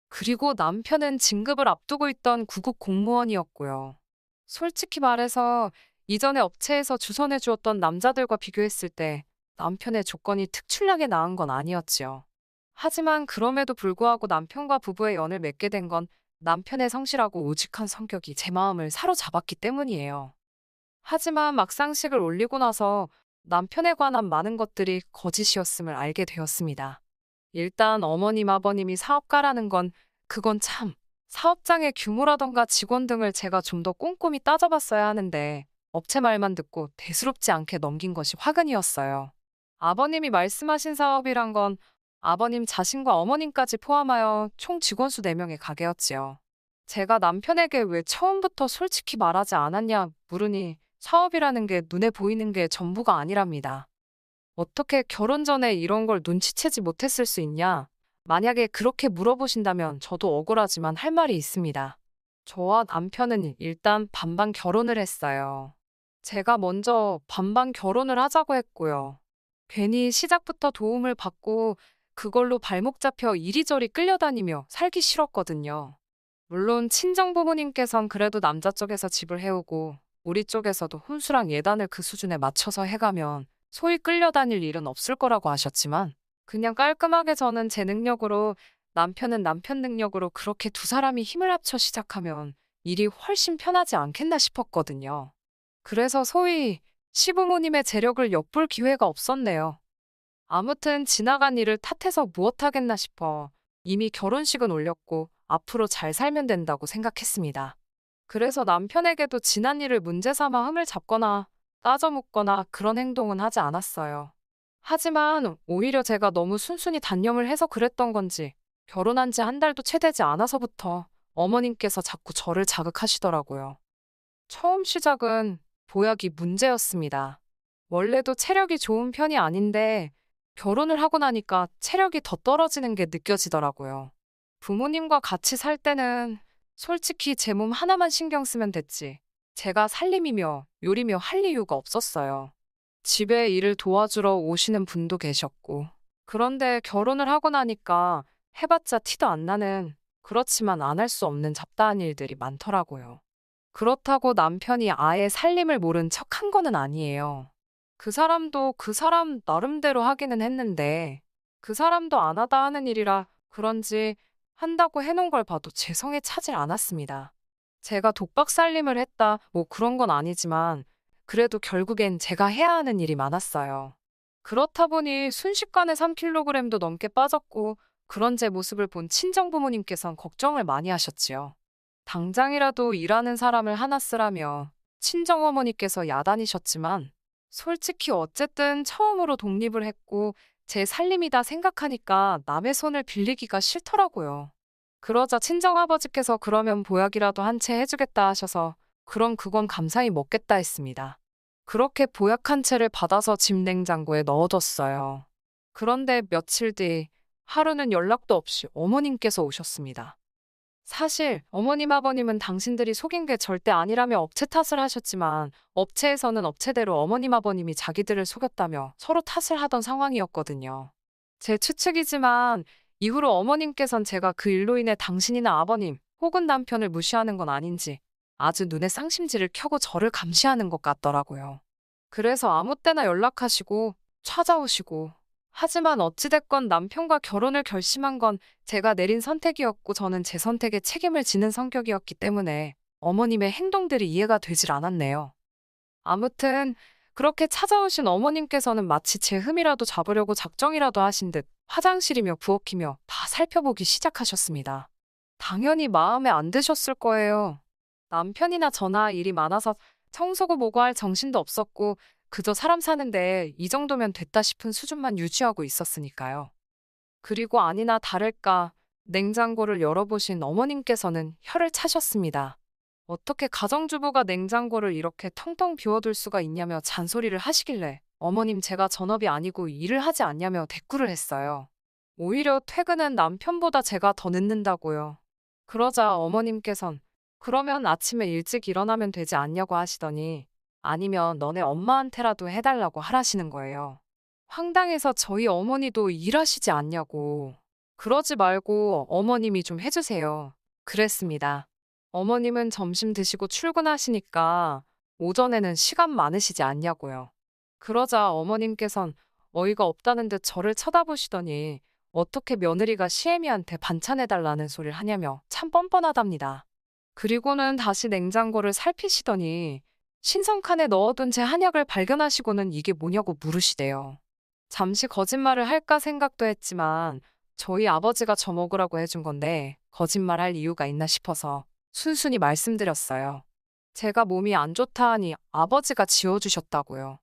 그리고 남편은 진급을 앞두고 있던 구급 공무원이었고요. 솔직히 말해서 이전에 업체에서 주선해 주었던 남자들과 비교했을 때 남편의 조건이 특출나게 나은 건 아니었지요. 하지만 그럼에도 불구하고 남편과 부부의 연을 맺게 된 건 남편의 성실하고 우직한 성격이 제 마음을 사로잡았기 때문이에요. 하지만 막상식을 올리고 나서 남편에 관한 많은 것들이 거짓이었음을 알게 되었습니다. 일단 어머님, 아버님이 사업가라는 건 그건 참 사업장의 규모라던가 직원 등을 제가 좀 더 꼼꼼히 따져봤어야 하는데 업체 말만 듣고 대수롭지 않게 넘긴 것이 화근이었어요. 아버님이 말씀하신 사업이란 건 아버님 자신과 어머님까지 포함하여 총 직원 수 4명의 가게였지요. 제가 남편에게 왜 처음부터 솔직히 말하지 않았냐 물으니 사업이라는 게 눈에 보이는 게 전부가 아니랍니다. 어떻게 결혼 전에 이런 걸 눈치채지 못했을 수 있냐? 만약에 그렇게 물어보신다면 저도 억울하지만 할 말이 있습니다. 저와 남편은 일단 반반 결혼을 했어요. 제가 먼저 반반 결혼을 하자고 했고요. 괜히 시작부터 도움을 받고 그걸로 발목 잡혀 이리저리 끌려다니며 살기 싫었거든요. 물론 친정부모님께선 그래도 남자 쪽에서 집을 해오고 우리 쪽에서도 혼수랑 예단을 그 수준에 맞춰서 해가면 소위 끌려다닐 일은 없을 거라고 하셨지만 그냥 깔끔하게 저는 제 능력으로 남편은 남편 능력으로 그렇게 두 사람이 힘을 합쳐 시작하면 일이 훨씬 편하지 않겠나 싶었거든요. 그래서 소위 시부모님의 재력을 엿볼 기회가 없었네요. 아무튼 지나간 일을 탓해서 무엇하겠나 싶어 이미 결혼식은 올렸고 앞으로 잘 살면 된다고 생각했습니다. 그래서 남편에게도 지난 일을 문제 삼아 흠을 잡거나 따져 묻거나 그런 행동은 하지 않았어요. 하지만 오히려 제가 너무 순순히 단념을 해서 그랬던 건지 결혼한 지 한 달도 채 되지 않아서부터 어머님께서 자꾸 저를 자극하시더라고요. 처음 시작은 보약이 문제였습니다. 원래도 체력이 좋은 편이 아닌데 결혼을 하고 나니까 체력이 더 떨어지는 게 느껴지더라고요. 부모님과 같이 살 때는 솔직히 제 몸 하나만 신경 쓰면 됐지. 제가 살림이며 요리며 할 이유가 없었어요. 집에 일을 도와주러 오시는 분도 계셨고. 그런데 결혼을 하고 나니까 해봤자 티도 안 나는 그렇지만 안 할 수 없는 잡다한 일들이 많더라고요. 그렇다고 남편이 아예 살림을 모른 척 한 거는 아니에요. 그 사람도 그 사람 나름대로 하기는 했는데 그 사람도 안 하다 하는 일이라 그런지 한다고 해놓은 걸 봐도 제 성에 차질 않았습니다. 제가 독박 살림을 했다 뭐 그런 건 아니지만 그래도 결국엔 제가 해야 하는 일이 많았어요. 그렇다 보니 순식간에 3kg도 넘게 빠졌고 그런 제 모습을 본 친정 부모님께선 걱정을 많이 하셨지요. 당장이라도 일하는 사람을 하나 쓰라며 친정 어머니께서 야단이셨지만 솔직히 어쨌든 처음으로 독립을 했고 제 살림이다 생각하니까 남의 손을 빌리기가 싫더라고요. 그러자 친정아버지께서 그러면 보약이라도 한 채 해주겠다 하셔서 그럼 그건 감사히 먹겠다 했습니다. 그렇게 보약 한 채를 받아서 집 냉장고에 넣어뒀어요. 그런데 며칠 뒤 하루는 연락도 없이 어머님께서 오셨습니다. 사실 어머님 아버님은 당신들이 속인 게 절대 아니라며 업체 탓을 하셨지만 업체에서는 업체대로 어머님 아버님이 자기들을 속였다며 서로 탓을 하던 상황이었거든요. 제 추측이지만 이후로 어머님께선 제가 그 일로 인해 당신이나 아버님 혹은 남편을 무시하는 건 아닌지 아주 눈에 쌍심지를 켜고 저를 감시하는 것 같더라고요. 그래서 아무 때나 연락하시고 찾아오시고 하지만 어찌됐건 남편과 결혼을 결심한 건 제가 내린 선택이었고 저는 제 선택에 책임을 지는 성격이었기 때문에 어머님의 행동들이 이해가 되질 않았네요. 아무튼 그렇게 찾아오신 어머님께서는 마치 제 흠이라도 잡으려고 작정이라도 하신 듯 화장실이며 부엌이며 다 살펴보기 시작하셨습니다. 당연히 마음에 안 드셨을 거예요. 남편이나 저나 일이 많아서 청소고 뭐고 할 정신도 없었고 그저 사람 사는데 이 정도면 됐다 싶은 수준만 유지하고 있었으니까요. 그리고 아니나 다를까 냉장고를 열어보신 어머님께서는 혀를 차셨습니다. 어떻게 가정주부가 냉장고를 이렇게 텅텅 비워둘 수가 있냐며 잔소리를 하시길래 어머님 제가 전업이 아니고 일을 하지 않냐며 대꾸를 했어요. 오히려 퇴근은 남편보다 제가 더 늦는다고요. 그러자 어머님께선 그러면 아침에 일찍 일어나면 되지 않냐고 하시더니 아니면 너네 엄마한테라도 해달라고 하라시는 거예요. 황당해서 저희 어머니도 일하시지 않냐고. 그러지 말고 어머님이 좀 해주세요. 그랬습니다. 어머님은 점심 드시고 출근하시니까 오전에는 시간 많으시지 않냐고요. 그러자 어머님께선 어이가 없다는 듯 저를 쳐다보시더니 어떻게 며느리가 시애미한테 반찬해달라는 소리를 하냐며 참 뻔뻔하답니다. 그리고는 다시 냉장고를 살피시더니 신성칸에 넣어둔 제 한약을 발견하시고는 이게 뭐냐고 물으시대요. 잠시 거짓말을 할까 생각도 했지만 저희 아버지가 저 먹으라고 해준 건데 거짓말할 이유가 있나 싶어서 순순히 말씀드렸어요. 제가 몸이 안 좋다 하니 아버지가 지어주셨다고요.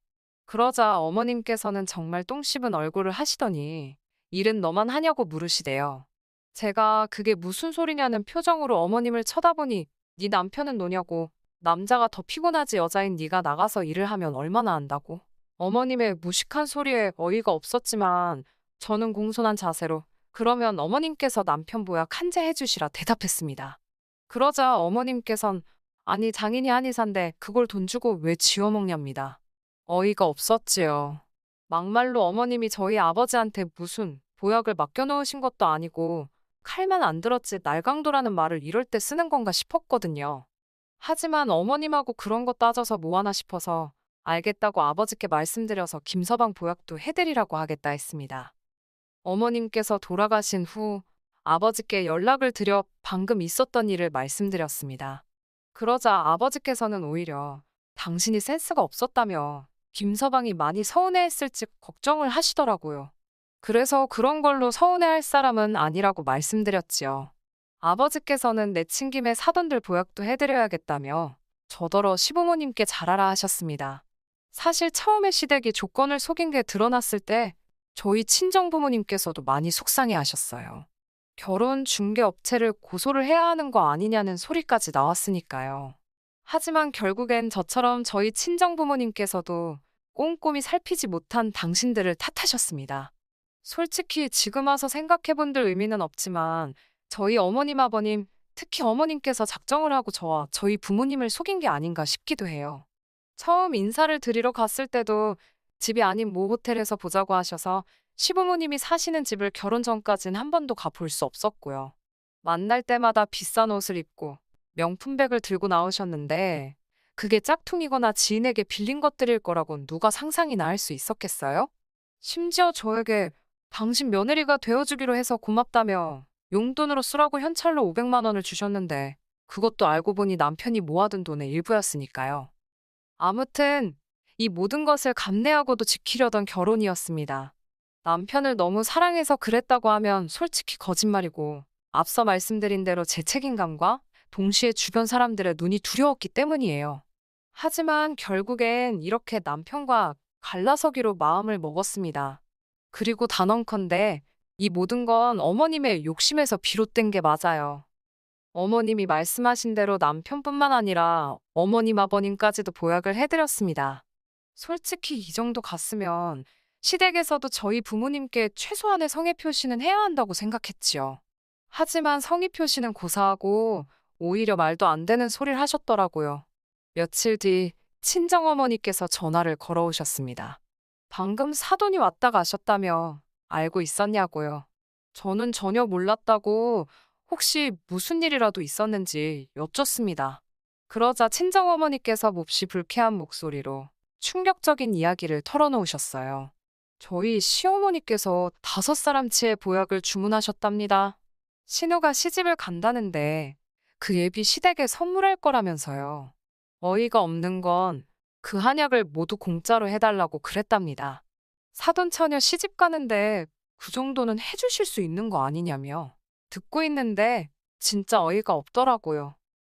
그러자 어머님께서는 정말 똥 씹은 얼굴을 하시더니 일은 너만 하냐고 물으시대요. 제가 그게 무슨 소리냐는 표정으로 어머님을 쳐다보니 네 남편은 노냐고 남자가 더 피곤하지 여자인 네가 나가서 일을 하면 얼마나 한다고. 어머님의 무식한 소리에 어이가 없었지만 저는 공손한 자세로 그러면 어머님께서 남편 보약 한 재 해주시라 대답했습니다. 그러자 어머님께선 아니 장인이 한의사인데 그걸 돈 주고 왜 지어 먹냐입니다. 어이가 없었지요. 막말로 어머님이 저희 아버지한테 무슨 보약을 맡겨놓으신 것도 아니고 칼만 안 들었지 날강도라는 말을 이럴 때 쓰는 건가 싶었거든요. 하지만 어머님하고 그런 거 따져서 뭐하나 싶어서 알겠다고 아버지께 말씀드려서 김서방 보약도 해드리라고 하겠다 했습니다. 어머님께서 돌아가신 후 아버지께 연락을 드려 방금 있었던 일을 말씀드렸습니다. 그러자 아버지께서는 오히려 당신이 센스가 없었다며 김서방이 많이 서운해했을지 걱정을 하시더라고요. 그래서 그런 걸로 서운해할 사람은 아니라고 말씀드렸지요. 아버지께서는 내친 김에 사돈들 보약도 해드려야겠다며 저더러 시부모님께 잘하라 하셨습니다. 사실 처음에 시댁이 조건을 속인 게 드러났을 때 저희 친정부모님께서도 많이 속상해 하셨어요. 결혼 중개업체를 고소를 해야 하는 거 아니냐는 소리까지 나왔으니까요. 하지만 결국엔 저처럼 저희 친정부모님께서도 꼼꼼히 살피지 못한 당신들을 탓하셨습니다. 솔직히 지금 와서 생각해본들 의미는 없지만 저희 어머님 아버님, 특히 어머님께서 작정을 하고 저와 저희 부모님을 속인 게 아닌가 싶기도 해요. 처음 인사를 드리러 갔을 때도 집이 아닌 모 호텔에서 보자고 하셔서 시부모님이 사시는 집을 결혼 전까진 한 번도 가볼 수 없었고요. 만날 때마다 비싼 옷을 입고 명품백을 들고 나오셨는데 그게 짝퉁이거나 지인에게 빌린 것들일 거라곤 누가 상상이나 할 수 있었겠어요? 심지어 저에게 당신 며느리가 되어주기로 해서 고맙다며 용돈으로 쓰라고 현찰로 500만 원을 주셨는데 그것도 알고 보니 남편이 모아둔 돈의 일부였으니까요. 아무튼 이 모든 것을 감내하고도 지키려던 결혼이었습니다. 남편을 너무 사랑해서 그랬다고 하면 솔직히 거짓말이고 앞서 말씀드린 대로 제 책임감과 동시에 주변 사람들의 눈이 두려웠기 때문이에요. 하지만 결국엔 이렇게 남편과 갈라서기로 마음을 먹었습니다. 그리고 단언컨대 이 모든 건 어머님의 욕심에서 비롯된 게 맞아요. 어머님이 말씀하신 대로 남편뿐만 아니라 어머님 아버님까지도 보약을 해드렸습니다. 솔직히 이 정도 갔으면 시댁에서도 저희 부모님께 최소한의 성의 표시는 해야 한다고 생각했지요. 하지만 성의 표시는 고사하고 오히려 말도 안 되는 소리를 하셨더라고요. 며칠 뒤 친정어머니께서 전화를 걸어오셨습니다. 방금 사돈이 왔다 가셨다며 알고 있었냐고요. 저는 전혀 몰랐다고 혹시 무슨 일이라도 있었는지 여쭙습니다. 그러자 친정어머니께서 몹시 불쾌한 목소리로 충격적인 이야기를 털어놓으셨어요. 저희 시어머니께서 5사람치의 보약을 주문하셨답니다. 신우가 시집을 간다는데 그 예비 시댁에 선물할 거라면서요. 어이가 없는 건 그 한약을 모두 공짜로 해달라고 그랬답니다. 사돈 처녀 시집 가는데 그 정도는 해주실 수 있는 거 아니냐며. 듣고 있는데 진짜 어이가 없더라고요.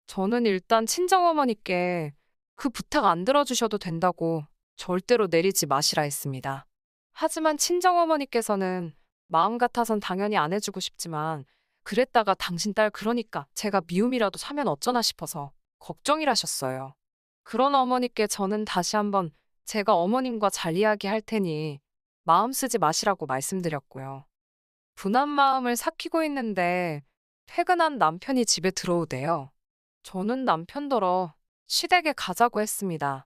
저는 일단 친정어머니께 그 부탁 안 들어주셔도 된다고 절대로 내리지 마시라 했습니다. 하지만 친정어머니께서는 마음 같아선 당연히 안 해주고 싶지만 그랬다가 당신 딸 그러니까 제가 미움이라도 사면 어쩌나 싶어서 걱정이라셨어요. 그런 어머니께 저는 다시 한번 제가 어머님과 잘 이야기할 테니 마음 쓰지 마시라고 말씀드렸고요. 분한 마음을 삭히고 있는데 퇴근한 남편이 집에 들어오대요. 저는 남편더러 시댁에 가자고 했습니다.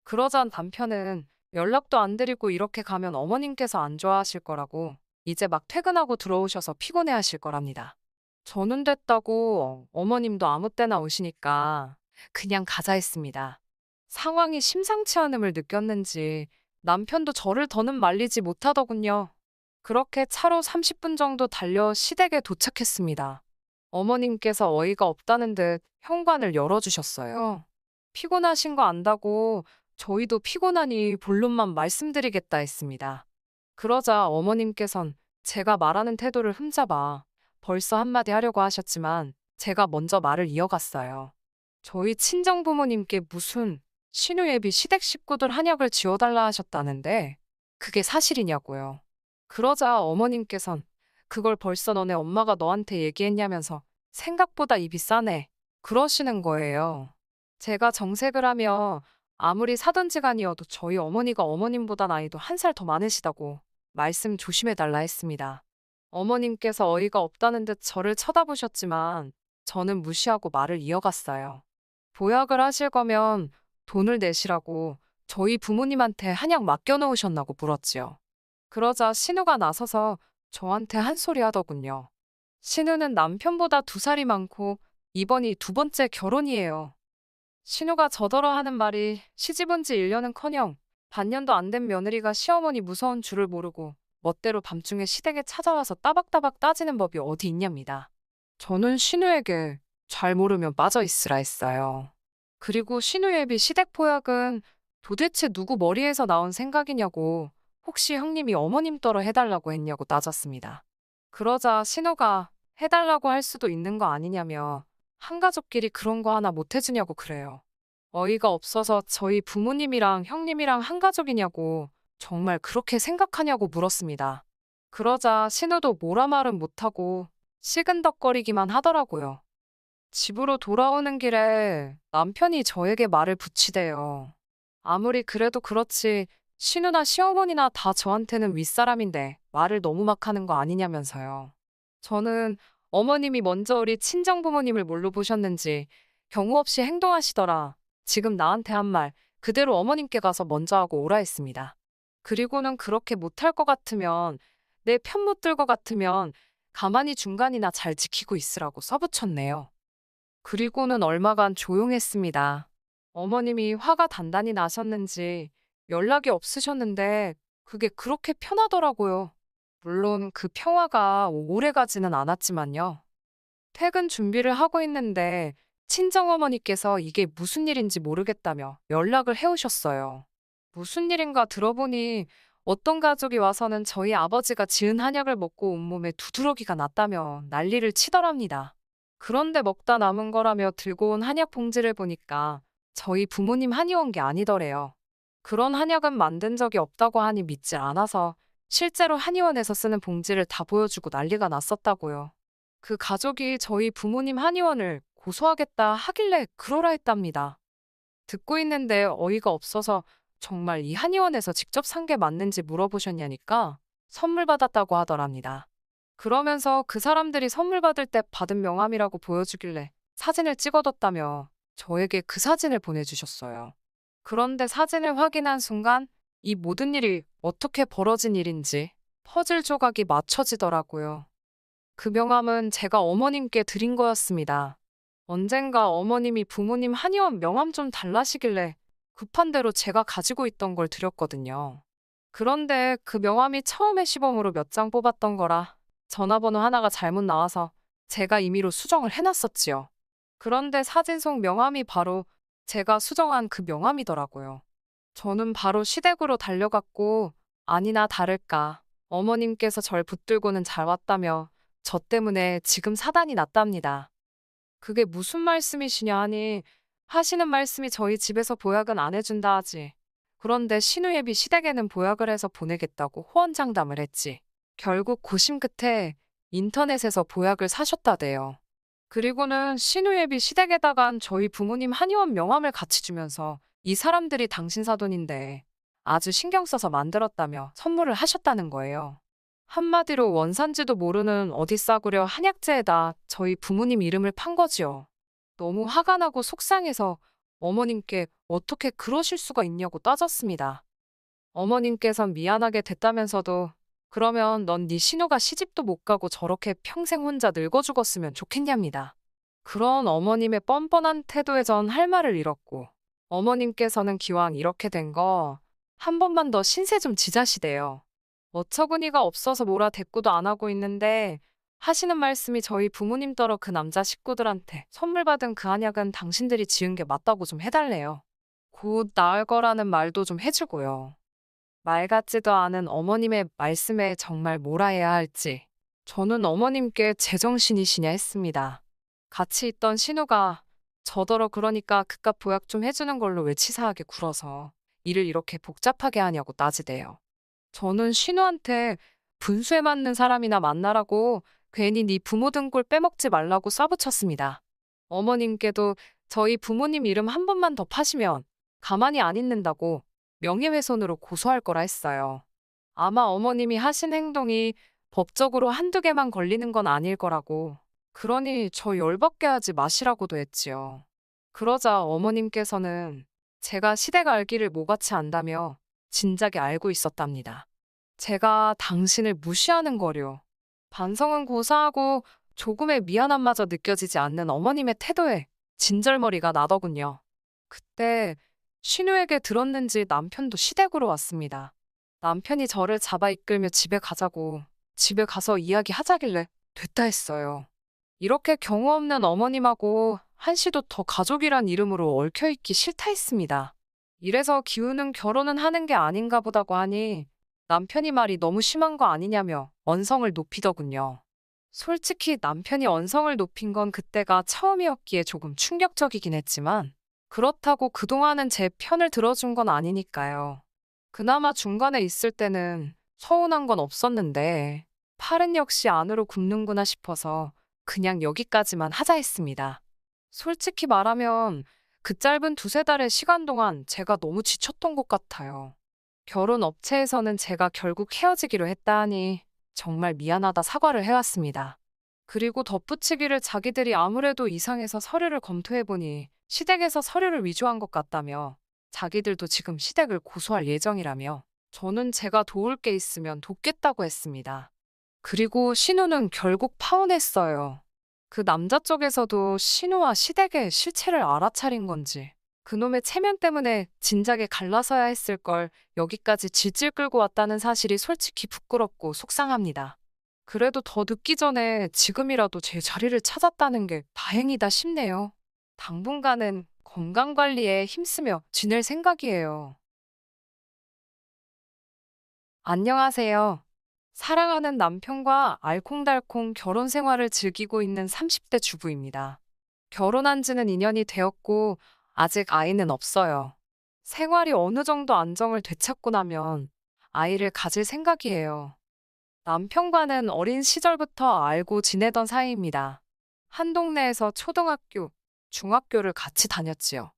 그러자 남편은 연락도 안 드리고 이렇게 가면 어머님께서 안 좋아하실 거라고 이제 막 퇴근하고 들어오셔서 피곤해 하실 거랍니다. 저는 됐다고 어머님도 아무 때나 오시니까 그냥 가자 했습니다. 상황이 심상치 않음을 느꼈는지 남편도 저를 더는 말리지 못하더군요. 그렇게 차로 30분 정도 달려 시댁에 도착했습니다. 어머님께서 어이가 없다는 듯 현관을 열어주셨어요. 피곤하신 거 안다고 저희도 피곤하니 본론만 말씀드리겠다 했습니다. 그러자 어머님께선 제가 말하는 태도를 흠잡아 벌써 한마디 하려고 하셨지만 제가 먼저 말을 이어갔어요. 저희 친정부모님께 무슨 신우예비 시댁 식구들 한약을 지어달라 하셨다는데 그게 사실이냐고요. 그러자 어머님께선 그걸 벌써 너네 엄마가 너한테 얘기했냐면서 생각보다 입이 싸네. 그러시는 거예요. 제가 정색을 하며 아무리 사돈지간이어도 저희 어머니가 어머님보다 나이도 1살 더 많으시다고 말씀 조심해달라 했습니다. 어머님께서 어이가 없다는 듯 저를 쳐다보셨지만 저는 무시하고 말을 이어갔어요. 보약을 하실 거면 돈을 내시라고 저희 부모님한테 한약 맡겨놓으셨나고 물었지요. 그러자 신우가 나서서 저한테 한 소리 하더군요. 신우는 남편보다 2살이 많고 이번이 2번째 결혼이에요. 신우가 저더러 하는 말이 시집 온 지 1년은커녕 반년도 안 된 며느리가 시어머니 무서운 줄을 모르고 멋대로 밤중에 시댁에 찾아와서 따박따박 따지는 법이 어디 있냐입니다. 저는 신우에게 잘 모르면 빠져 있으라 했어요. 그리고 신우 예비 시댁 보약은 도대체 누구 머리에서 나온 생각이냐고 혹시 형님이 어머님 떨어 해달라고 했냐고 따졌습니다. 그러자 신우가 해달라고 할 수도 있는 거 아니냐며 한가족끼리 그런 거 하나 못 해주냐고 그래요. 어이가 없어서 저희 부모님이랑 형님이랑 한가족이냐고 정말 그렇게 생각하냐고 물었습니다. 그러자 신우도 뭐라 말은 못하고 시근덕거리기만 하더라고요. 집으로 돌아오는 길에 남편이 저에게 말을 붙이대요. 아무리 그래도 그렇지 신우나 시어머니나 다 저한테는 윗사람인데 말을 너무 막 하는 거 아니냐면서요. 저는 어머님이 먼저 우리 친정부모님을 뭘로 보셨는지 경우 없이 행동하시더라. 지금 나한테 한 말 그대로 어머님께 가서 먼저 하고 오라 했습니다. 그리고는 그렇게 못할 것 같으면, 내 편 못 들 것 같으면 가만히 중간이나 잘 지키고 있으라고 써붙였네요. 그리고는 얼마간 조용했습니다. 어머님이 화가 단단히 나셨는지 연락이 없으셨는데 그게 그렇게 편하더라고요. 물론 그 평화가 오래 가지는 않았지만요. 퇴근 준비를 하고 있는데 친정어머니께서 이게 무슨 일인지 모르겠다며 연락을 해오셨어요. 무슨 일인가 들어보니 어떤 가족이 와서는 저희 아버지가 지은 한약을 먹고 온몸에 두드러기가 났다며 난리를 치더랍니다. 그런데 먹다 남은 거라며 들고 온 한약 봉지를 보니까 저희 부모님 한이 온 게 아니더래요. 그런 한약은 만든 적이 없다고 하니 믿질 않아서 실제로 한의원에서 쓰는 봉지를 다 보여주고 난리가 났었다고요. 그 가족이 저희 부모님 한의원을 고소하겠다 하길래 그러라 했답니다. 듣고 있는데 어이가 없어서 정말 이 한의원에서 직접 산 게 맞는지 물어보셨냐니까 선물 받았다고 하더랍니다. 그러면서 그 사람들이 선물 받을 때 받은 명함이라고 보여주길래 사진을 찍어뒀다며 저에게 그 사진을 보내주셨어요. 그런데 사진을 확인한 순간 이 모든 일이 어떻게 벌어진 일인지 퍼즐 조각이 맞춰지더라고요. 그 명함은 제가 어머님께 드린 거였습니다. 언젠가 어머님이 부모님 한의원 명함 좀 달라시길래 급한 대로 제가 가지고 있던 걸 드렸거든요. 그런데 그 명함이 처음에 시범으로 몇 장 뽑았던 거라 전화번호 하나가 잘못 나와서 제가 임의로 수정을 해놨었지요. 그런데 사진 속 명함이 바로 제가 수정한 그 명함이더라고요. 저는 바로 시댁으로 달려갔고 아니나 다를까 어머님께서 절 붙들고는 잘 왔다며 저 때문에 지금 사단이 났답니다. 그게 무슨 말씀이시냐 하니 하시는 말씀이 저희 집에서 보약은 안 해준다 하지. 그런데 신우예비 시댁에는 보약을 해서 보내겠다고 호언장담을 했지. 결국 고심 끝에 인터넷에서 보약을 사셨다대요. 그리고는 신우예비 시댁에다간 저희 부모님 한의원 명함을 같이 주면서 이 사람들이 당신 사돈인데 아주 신경 써서 만들었다며 선물을 하셨다는 거예요. 한마디로 원산지도 모르는 어디 싸구려 한약재에다 저희 부모님 이름을 판 거지요. 너무 화가 나고 속상해서 어머님께 어떻게 그러실 수가 있냐고 따졌습니다. 어머님께선 미안하게 됐다면서도 그러면 넌 네 신우가 시집도 못 가고 저렇게 평생 혼자 늙어 죽었으면 좋겠냐입니다. 그런 어머님의 뻔뻔한 태도에 전 할 말을 잃었고 어머님께서는 기왕 이렇게 된 거 한 번만 더 신세 좀 지자시대요. 어처구니가 없어서 뭐라 대꾸도 안 하고 있는데 하시는 말씀이 저희 부모님더러 그 남자 식구들한테 선물 받은 그 한약은 당신들이 지은 게 맞다고 좀 해달래요. 곧 나을 거라는 말도 좀 해주고요. 말 같지도 않은 어머님의 말씀에 정말 뭐라 해야 할지 저는 어머님께 제정신이시냐 했습니다. 같이 있던 신우가 저더러 그러니까 그깟 보약 좀 해주는 걸로 왜 치사하게 굴어서 일을 이렇게 복잡하게 하냐고 따지대요. 저는 신우한테 분수에 맞는 사람이나 만나라고 괜히 네 부모 등골 빼먹지 말라고 쏴붙였습니다. 어머님께도 저희 부모님 이름 한 번만 더 파시면 가만히 안 있는다고 명예훼손으로 고소할 거라 했어요. 아마 어머님이 하신 행동이 법적으로 한두 개만 걸리는 건 아닐 거라고. 그러니 저 열받게 하지 마시라고도 했지요. 그러자 어머님께서는 제가 시댁 알기를 모같이 안다며 진작에 알고 있었답니다. 제가 당신을 무시하는 거려. 반성은 고사하고 조금의 미안함마저 느껴지지 않는 어머님의 태도에 진절머리가 나더군요. 그때 신우에게 들었는지 남편도 시댁으로 왔습니다. 남편이 저를 잡아 이끌며 집에 가자고 집에 가서 이야기하자길래 됐다 했어요. 이렇게 경우 없는 어머님하고 한시도 더 가족이란 이름으로 얽혀있기 싫다 했습니다. 이래서 기우는 결혼은 하는 게 아닌가 보다고 하니 남편이 말이 너무 심한 거 아니냐며 언성을 높이더군요. 솔직히 남편이 언성을 높인 건 그때가 처음이었기에 조금 충격적이긴 했지만 그렇다고 그동안은 제 편을 들어준 건 아니니까요. 그나마 중간에 있을 때는 서운한 건 없었는데 팔은 역시 안으로 굽는구나 싶어서 그냥 여기까지만 하자 했습니다. 솔직히 말하면 그 짧은 두세 달의 시간 동안 제가 너무 지쳤던 것 같아요. 결혼 업체에서는 제가 결국 헤어지기로 했다 하니 정말 미안하다 사과를 해왔습니다. 그리고 덧붙이기를 자기들이 아무래도 이상해서 서류를 검토해보니 시댁에서 서류를 위조한 것 같다며 자기들도 지금 시댁을 고소할 예정이라며 저는 제가 도울 게 있으면 돕겠다고 했습니다. 그리고 신우는 결국 파혼했어요. 그 남자 쪽에서도 신우와 시댁의 실체를 알아차린 건지 그놈의 체면 때문에 진작에 갈라서야 했을 걸 여기까지 질질 끌고 왔다는 사실이 솔직히 부끄럽고 속상합니다. 그래도 더 늦기 전에 지금이라도 제 자리를 찾았다는 게 다행이다 싶네요. 당분간은 건강관리에 힘쓰며 지낼 생각이에요. 안녕하세요. 사랑하는 남편과 알콩달콩 결혼 생활을 즐기고 있는 30대 주부입니다. 결혼한 지는 2년이 되었고, 아직 아이는 없어요. 생활이 어느 정도 안정을 되찾고 나면 아이를 가질 생각이에요. 남편과는 어린 시절부터 알고 지내던 사이입니다. 한 동네에서 초등학교, 중학교를 같이 다녔지요.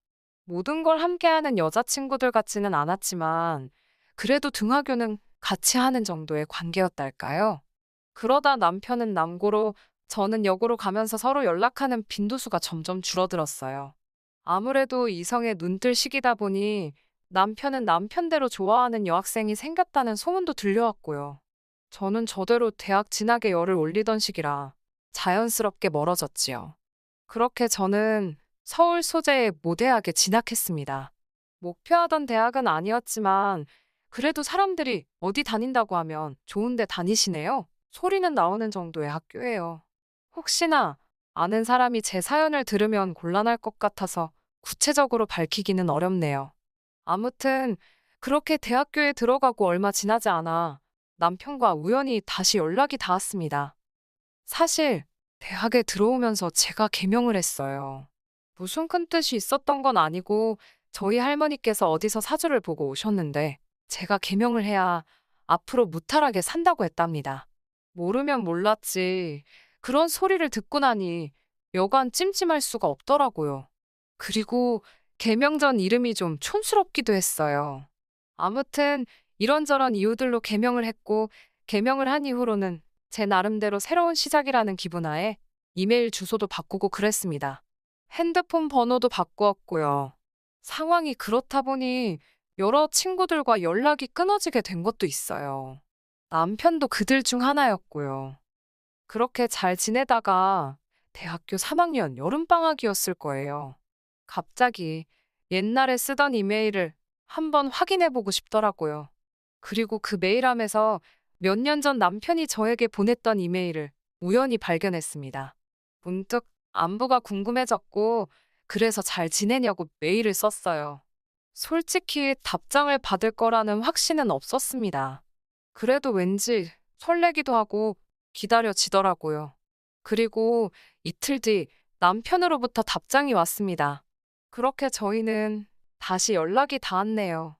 모든 걸 함께하는 여자친구들 같지는 않았지만, 그래도 등하교는 같이 하는 정도의 관계였달까요? 그러다 남편은 남고로, 저는 여고로 가면서 서로 연락하는 빈도수가 점점 줄어들었어요. 아무래도 이성의 눈뜰 시기다 보니 남편은 남편대로 좋아하는 여학생이 생겼다는 소문도 들려왔고요. 저는 저대로 대학 진학에 열을 올리던 시기라 자연스럽게 멀어졌지요. 그렇게 저는 서울 소재의 모대학에 진학했습니다. 목표하던 대학은 아니었지만 그래도 사람들이 어디 다닌다고 하면 좋은 데 다니시네요. 소리는 나오는 정도의 학교예요. 혹시나 아는 사람이 제 사연을 들으면 곤란할 것 같아서 구체적으로 밝히기는 어렵네요. 아무튼 그렇게 대학교에 들어가고 얼마 지나지 않아 남편과 우연히 다시 연락이 닿았습니다. 사실 대학에 들어오면서 제가 개명을 했어요. 무슨 큰 뜻이 있었던 건 아니고 저희 할머니께서 어디서 사주를 보고 오셨는데 제가 개명을 해야 앞으로 무탈하게 산다고 했답니다. 모르면 몰랐지. 그런 소리를 듣고 나니 여간 찜찜할 수가 없더라고요. 그리고 개명 전 이름이 좀 촌스럽기도 했어요. 아무튼 이런저런 이유들로 개명을 했고 개명을 한 이후로는 제 나름대로 새로운 시작이라는 기분하에 이메일 주소도 바꾸고 그랬습니다. 핸드폰 번호도 바꾸었고요. 상황이 그렇다 보니 여러 친구들과 연락이 끊어지게 된 것도 있어요. 남편도 그들 중 하나였고요. 그렇게 잘 지내다가 대학교 3학년 여름방학이었을 거예요. 갑자기 옛날에 쓰던 이메일을 한번 확인해보고 싶더라고요. 그리고 그 메일함에서 몇 년 전 남편이 저에게 보냈던 이메일을 우연히 발견했습니다. 문득 안부가 궁금해졌고, 그래서 잘 지내냐고 메일을 썼어요. 솔직히 답장을 받을 거라는 확신은 없었습니다. 그래도 왠지 설레기도 하고 기다려지더라고요. 그리고 이틀 뒤 남편으로부터 답장이 왔습니다. 그렇게 저희는 다시 연락이 닿았네요.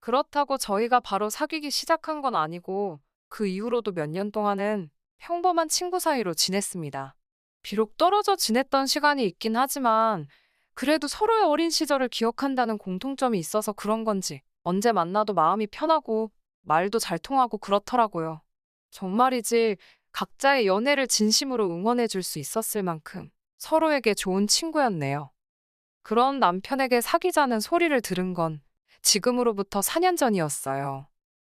그렇다고 저희가 바로 사귀기 시작한 건 아니고 그 이후로도 몇 년 동안은 평범한 친구 사이로 지냈습니다. 비록 떨어져 지냈던 시간이 있긴 하지만 그래도 서로의 어린 시절을 기억한다는 공통점이 있어서 그런 건지 언제 만나도 마음이 편하고 말도 잘 통하고 그렇더라고요. 정말이지 각자의 연애를 진심으로 응원해 줄 수 있었을 만큼 서로에게 좋은 친구였네요. 그런 남편에게 사귀자는 소리를 들은 건 지금으로부터 4년 전이었어요.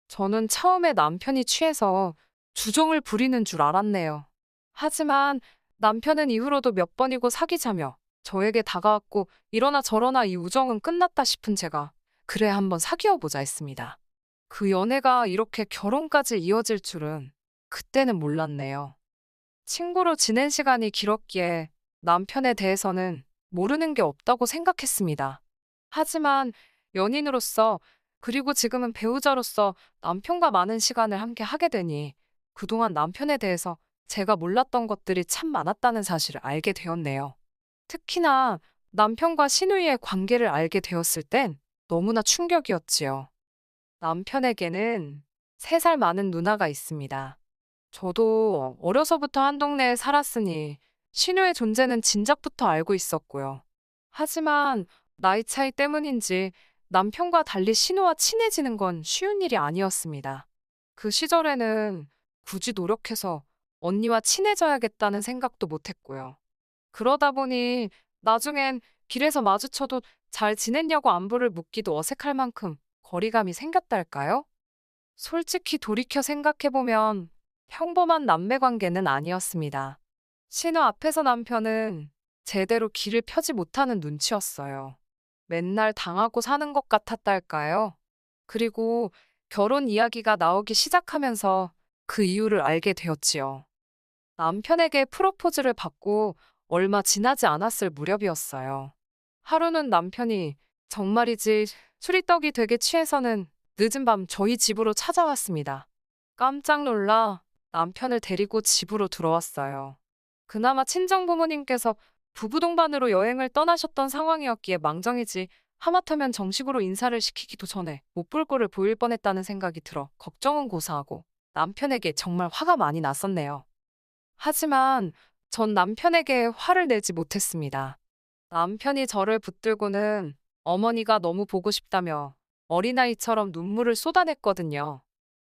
저는 처음에 남편이 취해서 주정을 부리는 줄 알았네요. 하지만 남편은 이후로도 몇 번이고 사귀자며 저에게 다가왔고 이러나 저러나 이 우정은 끝났다 싶은 제가 그래 한번 사귀어보자 했습니다. 그 연애가 이렇게 결혼까지 이어질 줄은 그때는 몰랐네요. 친구로 지낸 시간이 길었기에 남편에 대해서는 모르는 게 없다고 생각했습니다. 하지만 연인으로서 그리고 지금은 배우자로서 남편과 많은 시간을 함께 하게 되니 그동안 남편에 대해서 제가 몰랐던 것들이 참 많았다는 사실을 알게 되었네요. 특히나 남편과 시누이의 관계를 알게 되었을 땐 너무나 충격이었지요. 남편에게는 3살 많은 누나가 있습니다. 저도 어려서부터 한 동네에 살았으니 시누의 존재는 진작부터 알고 있었고요. 하지만 나이 차이 때문인지 남편과 달리 시누와 친해지는 건 쉬운 일이 아니었습니다. 그 시절에는 굳이 노력해서 언니와 친해져야겠다는 생각도 못했고요. 그러다 보니 나중엔 길에서 마주쳐도 잘 지냈냐고 안부를 묻기도 어색할 만큼 거리감이 생겼달까요? 솔직히 돌이켜 생각해보면 평범한 남매 관계는 아니었습니다. 신우 앞에서 남편은 제대로 길을 펴지 못하는 눈치였어요. 맨날 당하고 사는 것 같았달까요? 그리고 결혼 이야기가 나오기 시작하면서 그 이유를 알게 되었지요. 남편에게 프로포즈를 받고 얼마 지나지 않았을 무렵이었어요. 하루는 남편이 정말이지 술이떡이 되게 취해서는 늦은 밤 저희 집으로 찾아왔습니다. 깜짝 놀라 남편을 데리고 집으로 들어왔어요. 그나마 친정부모님께서 부부 동반으로 여행을 떠나셨던 상황이었기에 망정이지 하마터면 정식으로 인사를 시키기도 전에 못 볼 꼴을 보일 뻔했다는 생각이 들어 걱정은 고사하고 남편에게 정말 화가 많이 났었네요. 하지만 전 남편에게 화를 내지 못했습니다. 남편이 저를 붙들고는 어머니가 너무 보고 싶다며 어린아이처럼 눈물을 쏟아냈거든요.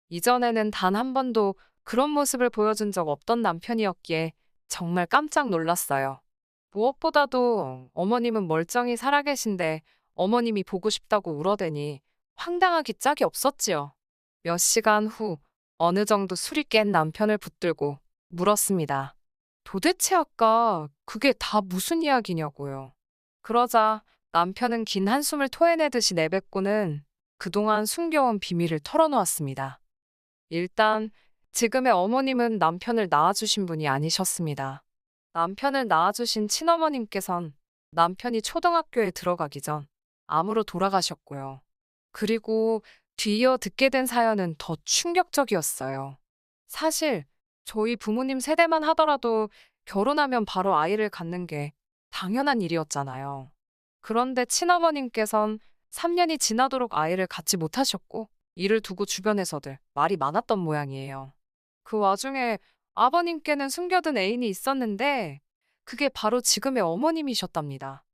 이전에는 단 한 번도 그런 모습을 보여준 적 없던 남편이었기에 정말 깜짝 놀랐어요. 무엇보다도 어머님은 멀쩡히 살아계신데 어머님이 보고 싶다고 울어대니 황당하기 짝이 없었지요. 몇 시간 후 어느 정도 술이 깬 남편을 붙들고 물었습니다. 도대체 아까 그게 다 무슨 이야기냐고요. 그러자 남편은 긴 한숨을 토해내듯이 내뱉고는 그동안 숨겨온 비밀을 털어놓았습니다. 일단 지금의 어머님은 남편을 낳아주신 분이 아니셨습니다. 남편을 낳아주신 친어머님께선 남편이 초등학교에 들어가기 전 암으로 돌아가셨고요. 그리고 뒤이어 듣게 된 사연은 더 충격적이었어요. 사실 저희 부모님 세대만 하더라도 결혼하면 바로 아이를 갖는 게 당연한 일이었잖아요. 그런데 친어머님께선 3년이 지나도록 아이를 갖지 못하셨고 이를 두고 주변에서들 말이 많았던 모양이에요. 그 와중에 아버님께는 숨겨둔 애인이 있었는데 그게 바로 지금의 어머님이셨답니다.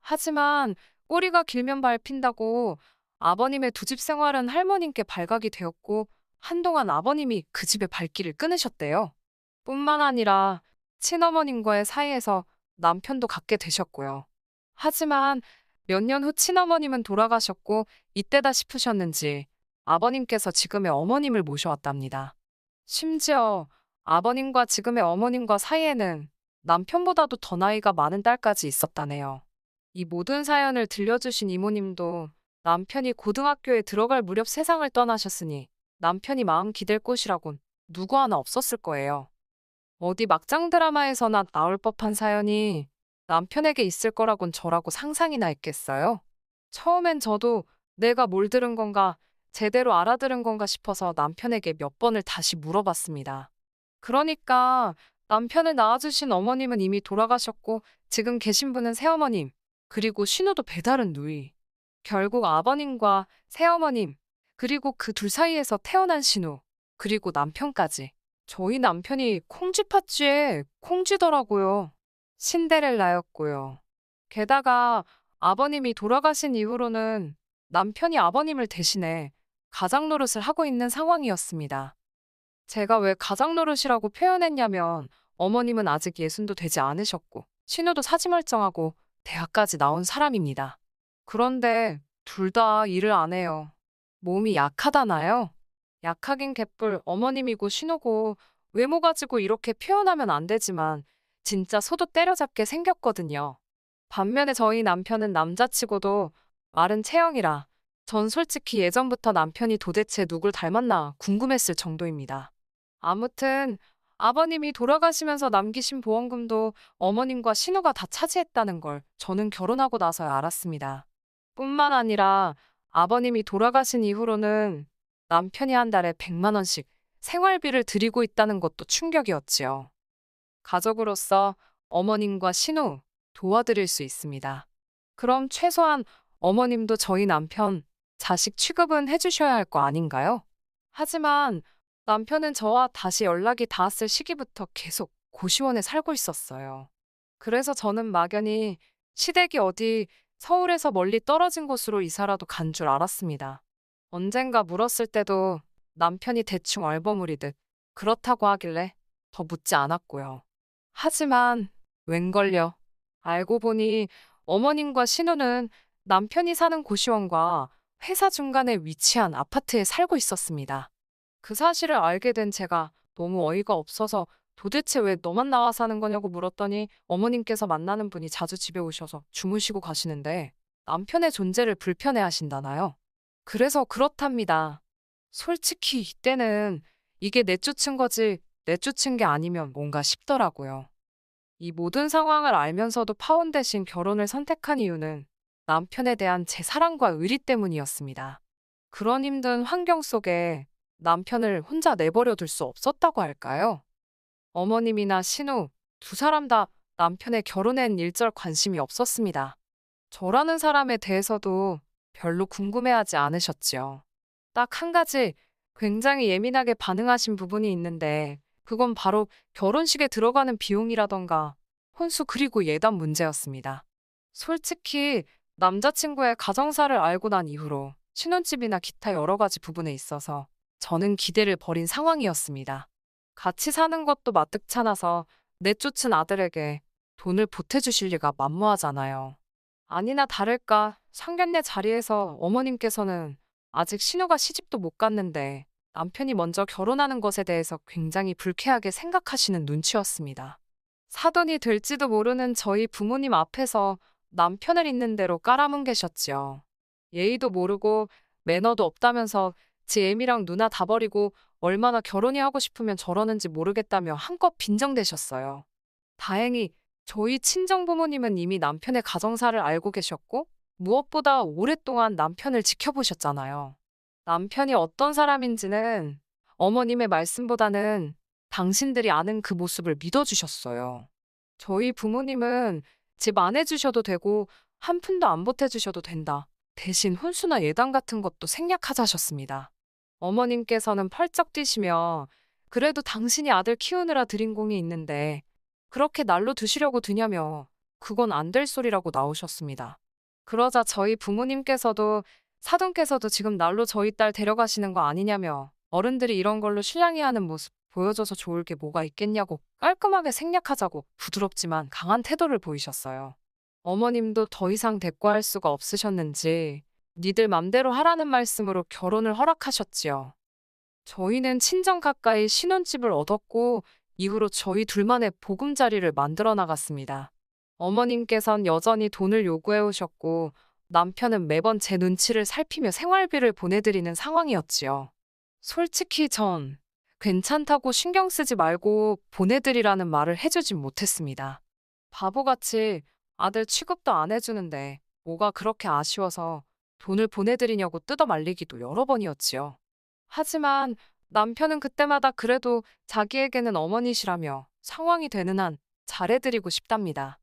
하지만 꼬리가 길면 밟힌다고 아버님의 두 집 생활은 할머님께 발각이 되었고 한동안 아버님이 그 집의 발길을 끊으셨대요. 뿐만 아니라 친어머님과의 사이에서 남편도 갖게 되셨고요. 하지만 몇 년 후 친어머님은 돌아가셨고 이때다 싶으셨는지 아버님께서 지금의 어머님을 모셔왔답니다. 심지어 아버님과 지금의 어머님과 사이에는 남편보다도 더 나이가 많은 딸까지 있었다네요. 이 모든 사연을 들려주신 이모님도 남편이 고등학교에 들어갈 무렵 세상을 떠나셨으니 남편이 마음 기댈 곳이라곤 누구 하나 없었을 거예요. 어디 막장 드라마에서나 나올 법한 사연이 남편에게 있을 거라곤 저라고 상상이나 했겠어요? 처음엔 저도 내가 뭘 들은 건가, 제대로 알아들은 건가 싶어서 남편에게 몇 번을 다시 물어봤습니다. 그러니까 남편을 낳아주신 어머님은 이미 돌아가셨고 지금 계신 분은 새어머님, 그리고 신우도 배다른 누이. 결국 아버님과 새어머님, 그리고 그 둘 사이에서 태어난 신우, 그리고 남편까지. 저희 남편이 콩쥐 팥쥐에 콩쥐더라고요. 신데렐라였고요. 게다가 아버님이 돌아가신 이후로는 남편이 아버님을 대신해 가장 노릇을 하고 있는 상황이었습니다. 제가 왜 가장 노릇이라고 표현했냐면 어머님은 아직 예순도 되지 않으셨고 신우도 사지멀쩡하고 대학까지 나온 사람입니다. 그런데 둘 다 일을 안 해요. 몸이 약하다나요? 약하긴 개뿔 어머님이고 신우고 외모 가지고 이렇게 표현하면 안 되지만 진짜 소도 때려잡게 생겼거든요. 반면에 저희 남편은 남자치고도 마른 체형이라 전 솔직히 예전부터 남편이 도대체 누굴 닮았나 궁금했을 정도입니다. 아무튼 아버님이 돌아가시면서 남기신 보험금도 어머님과 신우가 다 차지했다는 걸 저는 결혼하고 나서야 알았습니다. 뿐만 아니라 아버님이 돌아가신 이후로는 남편이 한 달에 100만 원씩 생활비를 드리고 있다는 것도 충격이었지요. 가족으로서 어머님과 신우 도와드릴 수 있습니다. 그럼 최소한 어머님도 저희 남편 자식 취급은 해주셔야 할 거 아닌가요? 하지만 남편은 저와 다시 연락이 닿았을 시기부터 계속 고시원에 살고 있었어요. 그래서 저는 막연히 시댁이 어디 서울에서 멀리 떨어진 곳으로 이사라도 간 줄 알았습니다. 언젠가 물었을 때도 남편이 대충 얼버무리듯 그렇다고 하길래 더 묻지 않았고요. 하지만 웬걸요. 알고 보니 어머님과 신우는 남편이 사는 고시원과 회사 중간에 위치한 아파트에 살고 있었습니다. 그 사실을 알게 된 제가 너무 어이가 없어서 도대체 왜 너만 나와 사는 거냐고 물었더니 어머님께서 만나는 분이 자주 집에 오셔서 주무시고 가시는데 남편의 존재를 불편해 하신다나요? 그래서 그렇답니다. 솔직히 이때는 이게 내쫓은 거지 내쫓은 게 아니면 뭔가 싶더라고요. 이 모든 상황을 알면서도 파혼 대신 결혼을 선택한 이유는 남편에 대한 제 사랑과 의리 때문이었습니다. 그런 힘든 환경 속에 남편을 혼자 내버려 둘 수 없었다고 할까요? 어머님이나 신우, 두 사람 다 남편의 결혼엔 일절 관심이 없었습니다. 저라는 사람에 대해서도 별로 궁금해하지 않으셨지요. 딱 한 가지 굉장히 예민하게 반응하신 부분이 있는데 그건 바로 결혼식에 들어가는 비용이라던가 혼수 그리고 예단 문제였습니다. 솔직히 남자친구의 가정사를 알고 난 이후로 신혼집이나 기타 여러 가지 부분에 있어서 저는 기대를 버린 상황이었습니다. 같이 사는 것도 마뜩찮아서 내쫓은 아들에게 돈을 보태주실 리가 만무하잖아요. 아니나 다를까 상견례 자리에서 어머님께서는 아직 신우가 시집도 못 갔는데 남편이 먼저 결혼하는 것에 대해서 굉장히 불쾌하게 생각하시는 눈치였습니다. 사돈이 될지도 모르는 저희 부모님 앞에서 남편을 있는 대로 깔아뭉개셨지요. 예의도 모르고 매너도 없다면서 제 애미랑 누나 다 버리고 얼마나 결혼이 하고 싶으면 저러는지 모르겠다며 한껏 빈정대셨어요. 다행히 저희 친정 부모님은 이미 남편의 가정사를 알고 계셨고 무엇보다 오랫동안 남편을 지켜보셨잖아요. 남편이 어떤 사람인지는 어머님의 말씀보다는 당신들이 아는 그 모습을 믿어주셨어요. 저희 부모님은 집 안 해주셔도 되고 한 푼도 안 보태주셔도 된다. 대신 혼수나 예단 같은 것도 생략하자셨습니다. 어머님께서는 펄쩍 뛰시며 그래도 당신이 아들 키우느라 들인 공이 있는데 그렇게 날로 드시려고 드냐며 그건 안 될 소리라고 나오셨습니다. 그러자 저희 부모님께서도 사돈께서도 지금 날로 저희 딸 데려가시는 거 아니냐며 어른들이 이런 걸로 실랑이하는 모습 보여줘서 좋을 게 뭐가 있겠냐고 깔끔하게 생략하자고 부드럽지만 강한 태도를 보이셨어요. 어머님도 더 이상 대꾸할 수가 없으셨는지 니들 맘대로 하라는 말씀으로 결혼을 허락하셨지요. 저희는 친정 가까이 신혼집을 얻었고 이후로 저희 둘만의 보금자리를 만들어 나갔습니다. 어머님께선 여전히 돈을 요구해 오셨고 남편은 매번 제 눈치를 살피며 생활비를 보내드리는 상황이었지요. 솔직히 전 괜찮다고 신경 쓰지 말고 보내드리라는 말을 해주진 못했습니다. 바보같이 아들 취급도 안 해주는데 뭐가 그렇게 아쉬워서 돈을 보내드리냐고 뜯어 말리기도 여러 번이었지요. 하지만 남편은 그때마다 그래도 자기에게는 어머니시라며 상황이 되는 한 잘해드리고 싶답니다.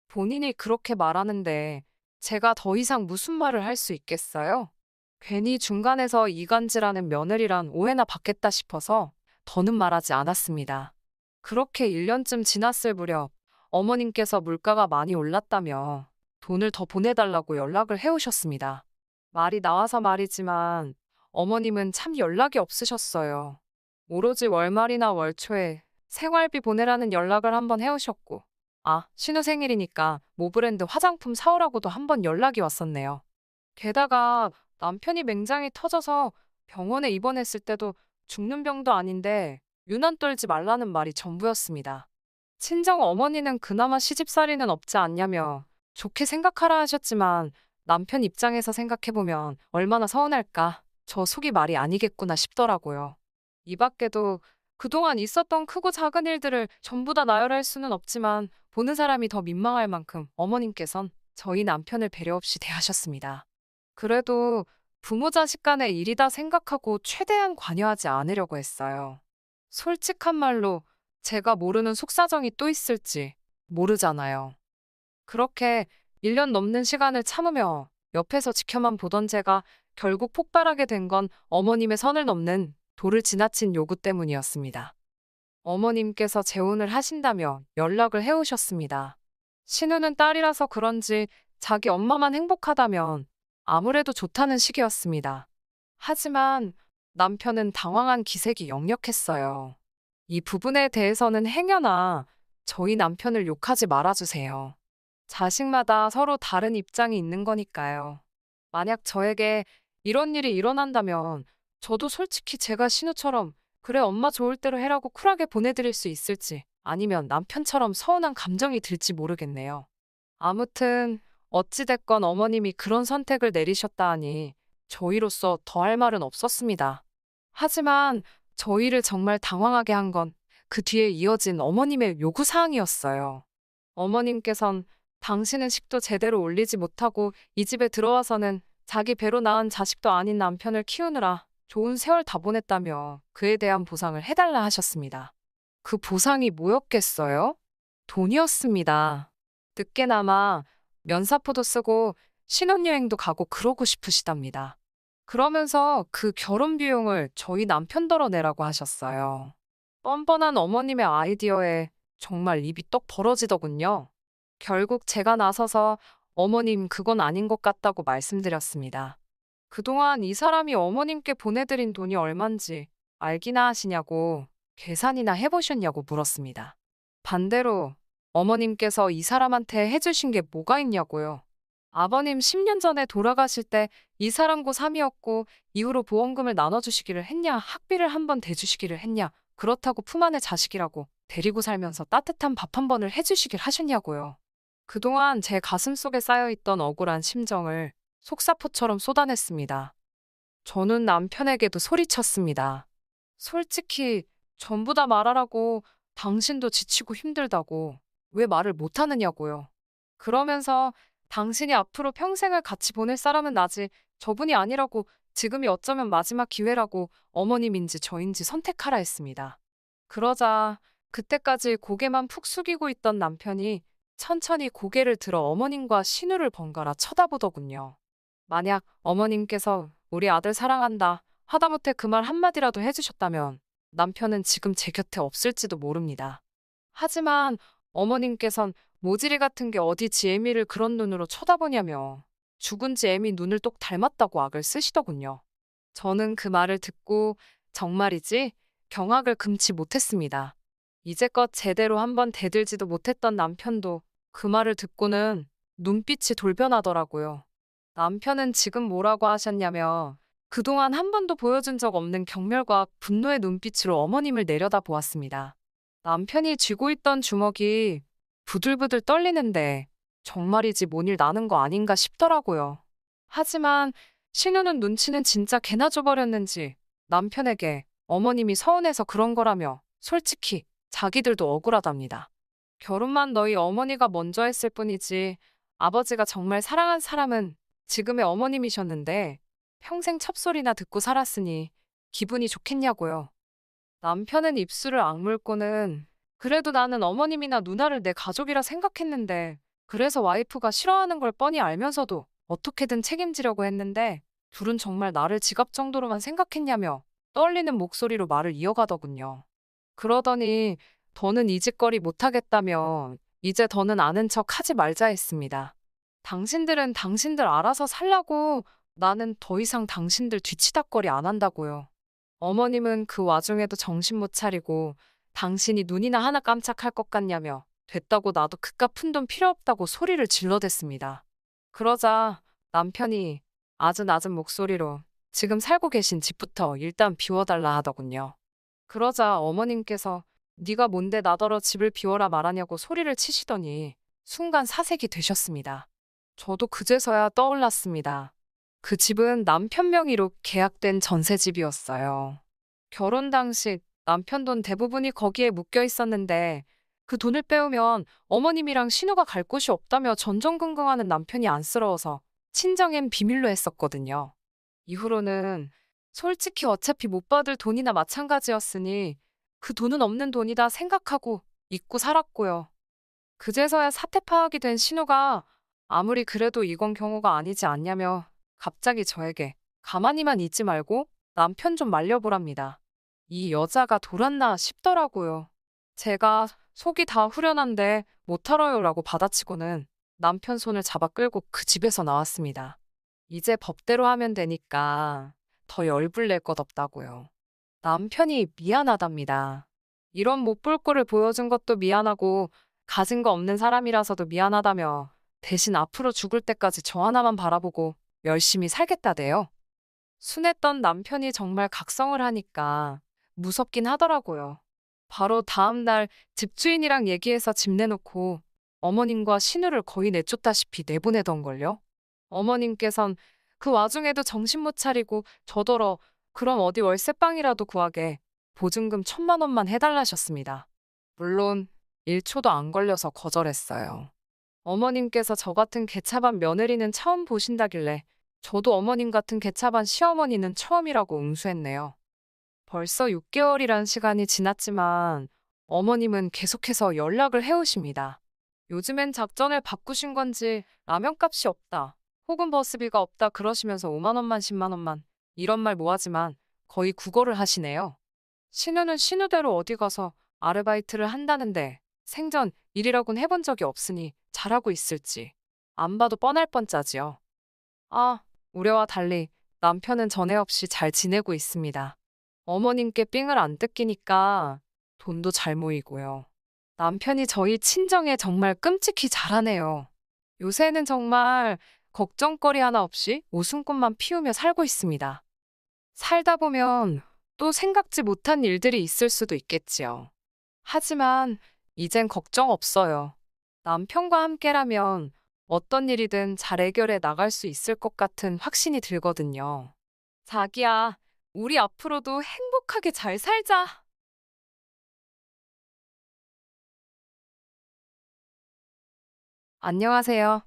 본인이 그렇게 말하는데 제가 더 이상 무슨 말을 할 수 있겠어요? 괜히 중간에서 이간질하는 며느리란 오해나 받겠다 싶어서 더는 말하지 않았습니다. 그렇게 1년쯤 지났을 무렵 어머님께서 물가가 많이 올랐다며 돈을 더 보내달라고 연락을 해오셨습니다. 말이 나와서 말이지만 어머님은 참 연락이 없으셨어요. 오로지 월말이나 월초에 생활비 보내라는 연락을 한번 해오셨고 신우 생일이니까 모브랜드 화장품 사오라고도 한번 연락이 왔었네요. 게다가 남편이 맹장이 터져서 병원에 입원했을 때도 죽는 병도 아닌데 유난 떨지 말라는 말이 전부였습니다. 친정 어머니는 그나마 시집살이는 없지 않냐며 좋게 생각하라 하셨지만 남편 입장에서 생각해보면 얼마나 서운할까 저 속이 말이 아니겠구나 싶더라고요. 이 밖에도 그동안 있었던 크고 작은 일들을 전부 다 나열할 수는 없지만 보는 사람이 더 민망할 만큼 어머님께선 저희 남편을 배려 없이 대하셨습니다. 그래도 부모 자식 간의 일이다 생각하고 최대한 관여하지 않으려고 했어요. 솔직한 말로 제가 모르는 속사정이 또 있을지 모르잖아요. 그렇게 1년 넘는 시간을 참으며 옆에서 지켜만 보던 제가 결국 폭발하게 된 건 어머님의 선을 넘는 도를 지나친 요구 때문이었습니다. 어머님께서 재혼을 하신다며 연락을 해오셨습니다. 신우는 딸이라서 그런지 자기 엄마만 행복하다면 아무래도 좋다는 식이었습니다. 하지만 남편은 당황한 기색이 역력했어요. 이 부분에 대해서는 행여나 저희 남편을 욕하지 말아주세요. 자식마다 서로 다른 입장이 있는 거니까요. 만약 저에게 이런 일이 일어난다면 저도 솔직히 제가 신우처럼 그래 엄마 좋을 대로 해라고 쿨하게 보내드릴 수 있을지 아니면 남편처럼 서운한 감정이 들지 모르겠네요. 아무튼 어찌됐건 어머님이 그런 선택을 내리셨다 하니 저희로서 더할 말은 없었습니다. 하지만 저희를 정말 당황하게 한 건 그 뒤에 이어진 어머님의 요구사항이었어요. 어머님께선 당신은 식도 제대로 올리지 못하고 이 집에 들어와서는 자기 배로 낳은 자식도 아닌 남편을 키우느라 좋은 세월 다 보냈다며 그에 대한 보상을 해달라 하셨습니다. 그 보상이 뭐였겠어요? 돈이었습니다. 늦게나마 면사포도 쓰고 신혼여행도 가고 그러고 싶으시답니다. 그러면서 그 결혼 비용을 저희 남편더러 내라고 하셨어요. 뻔뻔한 어머님의 아이디어에 정말 입이 떡 벌어지더군요. 결국 제가 나서서 어머님 그건 아닌 것 같다고 말씀드렸습니다. 그동안 이 사람이 어머님께 보내드린 돈이 얼만지 알기나 하시냐고 계산이나 해보셨냐고 물었습니다. 반대로 어머님께서 이 사람한테 해주신 게 뭐가 있냐고요. 아버님 10년 전에 돌아가실 때 이 사람고 3이었고 이후로 보험금을 나눠주시기를 했냐 학비를 한 번 대주시기를 했냐 그렇다고 품 안의 자식이라고 데리고 살면서 따뜻한 밥 한 번을 해주시길 하셨냐고요. 그동안 제 가슴속에 쌓여있던 억울한 심정을 속사포처럼 쏟아냈습니다. 저는 남편에게도 소리쳤습니다. 솔직히 전부 다 말하라고 당신도 지치고 힘들다고 왜 말을 못하느냐고요. 그러면서 당신이 앞으로 평생을 같이 보낼 사람은 나지 저분이 아니라고 지금이 어쩌면 마지막 기회라고 어머님인지 저인지 선택하라 했습니다. 그러자 그때까지 고개만 푹 숙이고 있던 남편이 천천히 고개를 들어 어머님과 신우를 번갈아 쳐다보더군요. 만약 어머님께서 우리 아들 사랑한다 하다못해 그 말 한마디라도 해주셨다면 남편은 지금 제 곁에 없을지도 모릅니다. 하지만 어머님께선 모질이 같은 게 어디 지 애미를 그런 눈으로 쳐다보냐며 죽은 지 애미 눈을 똑 닮았다고 악을 쓰시더군요. 저는 그 말을 듣고 정말이지 경악을 금치 못했습니다. 이제껏 제대로 한번 대들지도 못했던 남편도 그 말을 듣고는 눈빛이 돌변하더라고요. 남편은 지금 뭐라고 하셨냐며 그동안 한 번도 보여준 적 없는 경멸과 분노의 눈빛으로 어머님을 내려다보았습니다. 남편이 쥐고 있던 주먹이 부들부들 떨리는데 정말이지 뭔 일 나는 거 아닌가 싶더라고요. 하지만 신우는 눈치는 진짜 개나 줘버렸는지 남편에게 어머님이 서운해서 그런 거라며 솔직히 자기들도 억울하답니다. 결혼만 너희 어머니가 먼저 했을 뿐이지 아버지가 정말 사랑한 사람은 지금의 어머님이셨는데 평생 첩소리나 듣고 살았으니 기분이 좋겠냐고요. 남편은 입술을 악물고는 그래도 나는 어머님이나 누나를 내 가족이라 생각했는데 그래서 와이프가 싫어하는 걸 뻔히 알면서도 어떻게든 책임지려고 했는데 둘은 정말 나를 지갑 정도로만 생각했냐며 떨리는 목소리로 말을 이어가더군요. 그러더니 더는 이 짓거리 못하겠다며 이제 더는 아는 척 하지 말자 했습니다. 당신들은 당신들 알아서 살라고 나는 더 이상 당신들 뒤치다꺼리 안 한다고요. 어머님은 그 와중에도 정신 못 차리고 당신이 눈이나 하나 깜짝할 것 같냐며 됐다고 나도 그깟 푼돈 필요 없다고 소리를 질러댔습니다. 그러자 남편이 아주 낮은 목소리로 지금 살고 계신 집부터 일단 비워달라 하더군요. 그러자 어머님께서 네가 뭔데 나더러 집을 비워라 말하냐고 소리를 치시더니 순간 사색이 되셨습니다. 저도 그제서야 떠올랐습니다. 그 집은 남편 명의로 계약된 전세집이었어요. 결혼 당시 남편 돈 대부분이 거기에 묶여 있었는데 그 돈을 빼오면 어머님이랑 신우가 갈 곳이 없다며 전전긍긍하는 남편이 안쓰러워서 친정엔 비밀로 했었거든요. 이후로는 솔직히 어차피 못 받을 돈이나 마찬가지였으니 그 돈은 없는 돈이다 생각하고 잊고 살았고요. 그제서야 사태 파악이 된 신우가 아무리 그래도 이건 경우가 아니지 않냐며 갑자기 저에게 가만히만 있지 말고 남편 좀 말려보랍니다. 이 여자가 돌았나 싶더라고요. 제가 속이 다 후련한데 못하러요라고 받아치고는 남편 손을 잡아 끌고 그 집에서 나왔습니다. 이제 법대로 하면 되니까 더 열불 낼 것 없다고요. 남편이 미안하답니다. 이런 못 볼 꼴을 보여준 것도 미안하고 가진 거 없는 사람이라서도 미안하다며 대신 앞으로 죽을 때까지 저 하나만 바라보고 열심히 살겠다대요. 순했던 남편이 정말 각성을 하니까 무섭긴 하더라고요. 바로 다음 날 집주인이랑 얘기해서 집 내놓고 어머님과 신우를 거의 내쫓다시피 내보내던걸요. 어머님께선 그 와중에도 정신 못 차리고 저더러 그럼 어디 월세방이라도 구하게 보증금 1,000만 원만 해달라셨습니다. 물론 1초도 안 걸려서 거절했어요. 어머님께서 저 같은 개차반 며느리는 처음 보신다길래 저도 어머님 같은 개차반 시어머니는 처음이라고 응수했네요. 벌써 6개월이란 시간이 지났지만 어머님은 계속해서 연락을 해오십니다. 요즘엔 작전을 바꾸신 건지 라면값이 없다, 혹은 버스비가 없다 그러시면서 5만 원만 10만 원만 이런 말 뭐하지만 거의 국어를 하시네요. 신우는 신우대로 어디 가서 아르바이트를 한다는데 생전 일이라곤 해본 적이 없으니 잘하고 있을지 안 봐도 뻔할 뻔짜지요. 아, 우려와 달리 남편은 전에 없이 잘 지내고 있습니다. 어머님께 삥을 안 뜯기니까 돈도 잘 모이고요. 남편이 저희 친정에 정말 끔찍히 잘하네요. 요새는 정말 걱정거리 하나 없이 웃음꽃만 피우며 살고 있습니다. 살다 보면 또 생각지 못한 일들이 있을 수도 있겠지요. 하지만 이젠 걱정 없어요. 남편과 함께라면 어떤 일이든 잘 해결해 나갈 수 있을 것 같은 확신이 들거든요. 자기야, 우리 앞으로도 행복하게 잘 살자. 안녕하세요.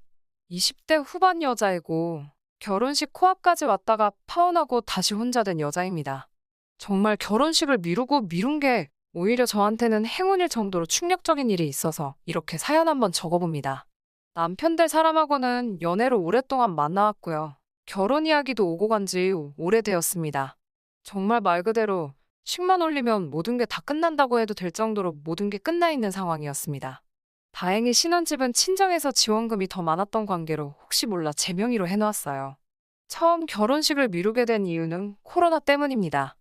20대 후반 여자이고 결혼식 코앞까지 왔다가 파혼하고 다시 혼자 된 여자입니다. 정말 결혼식을 미루고 미룬 게 오히려 저한테는 행운일 정도로 충격적인 일이 있어서 이렇게 사연 한번 적어봅니다. 남편 될 사람하고는 연애로 오랫동안 만나왔고요. 결혼 이야기도 오고 간지 오래되었습니다. 정말 말 그대로 식만 올리면 모든 게 다 끝난다고 해도 될 정도로 모든 게 끝나 있는 상황이었습니다. 다행히 신혼집은 친정에서 지원금이 더 많았던 관계로 혹시 몰라 제 명의로 해놓았어요. 처음 결혼식을 미루게 된 이유는 코로나 때문입니다.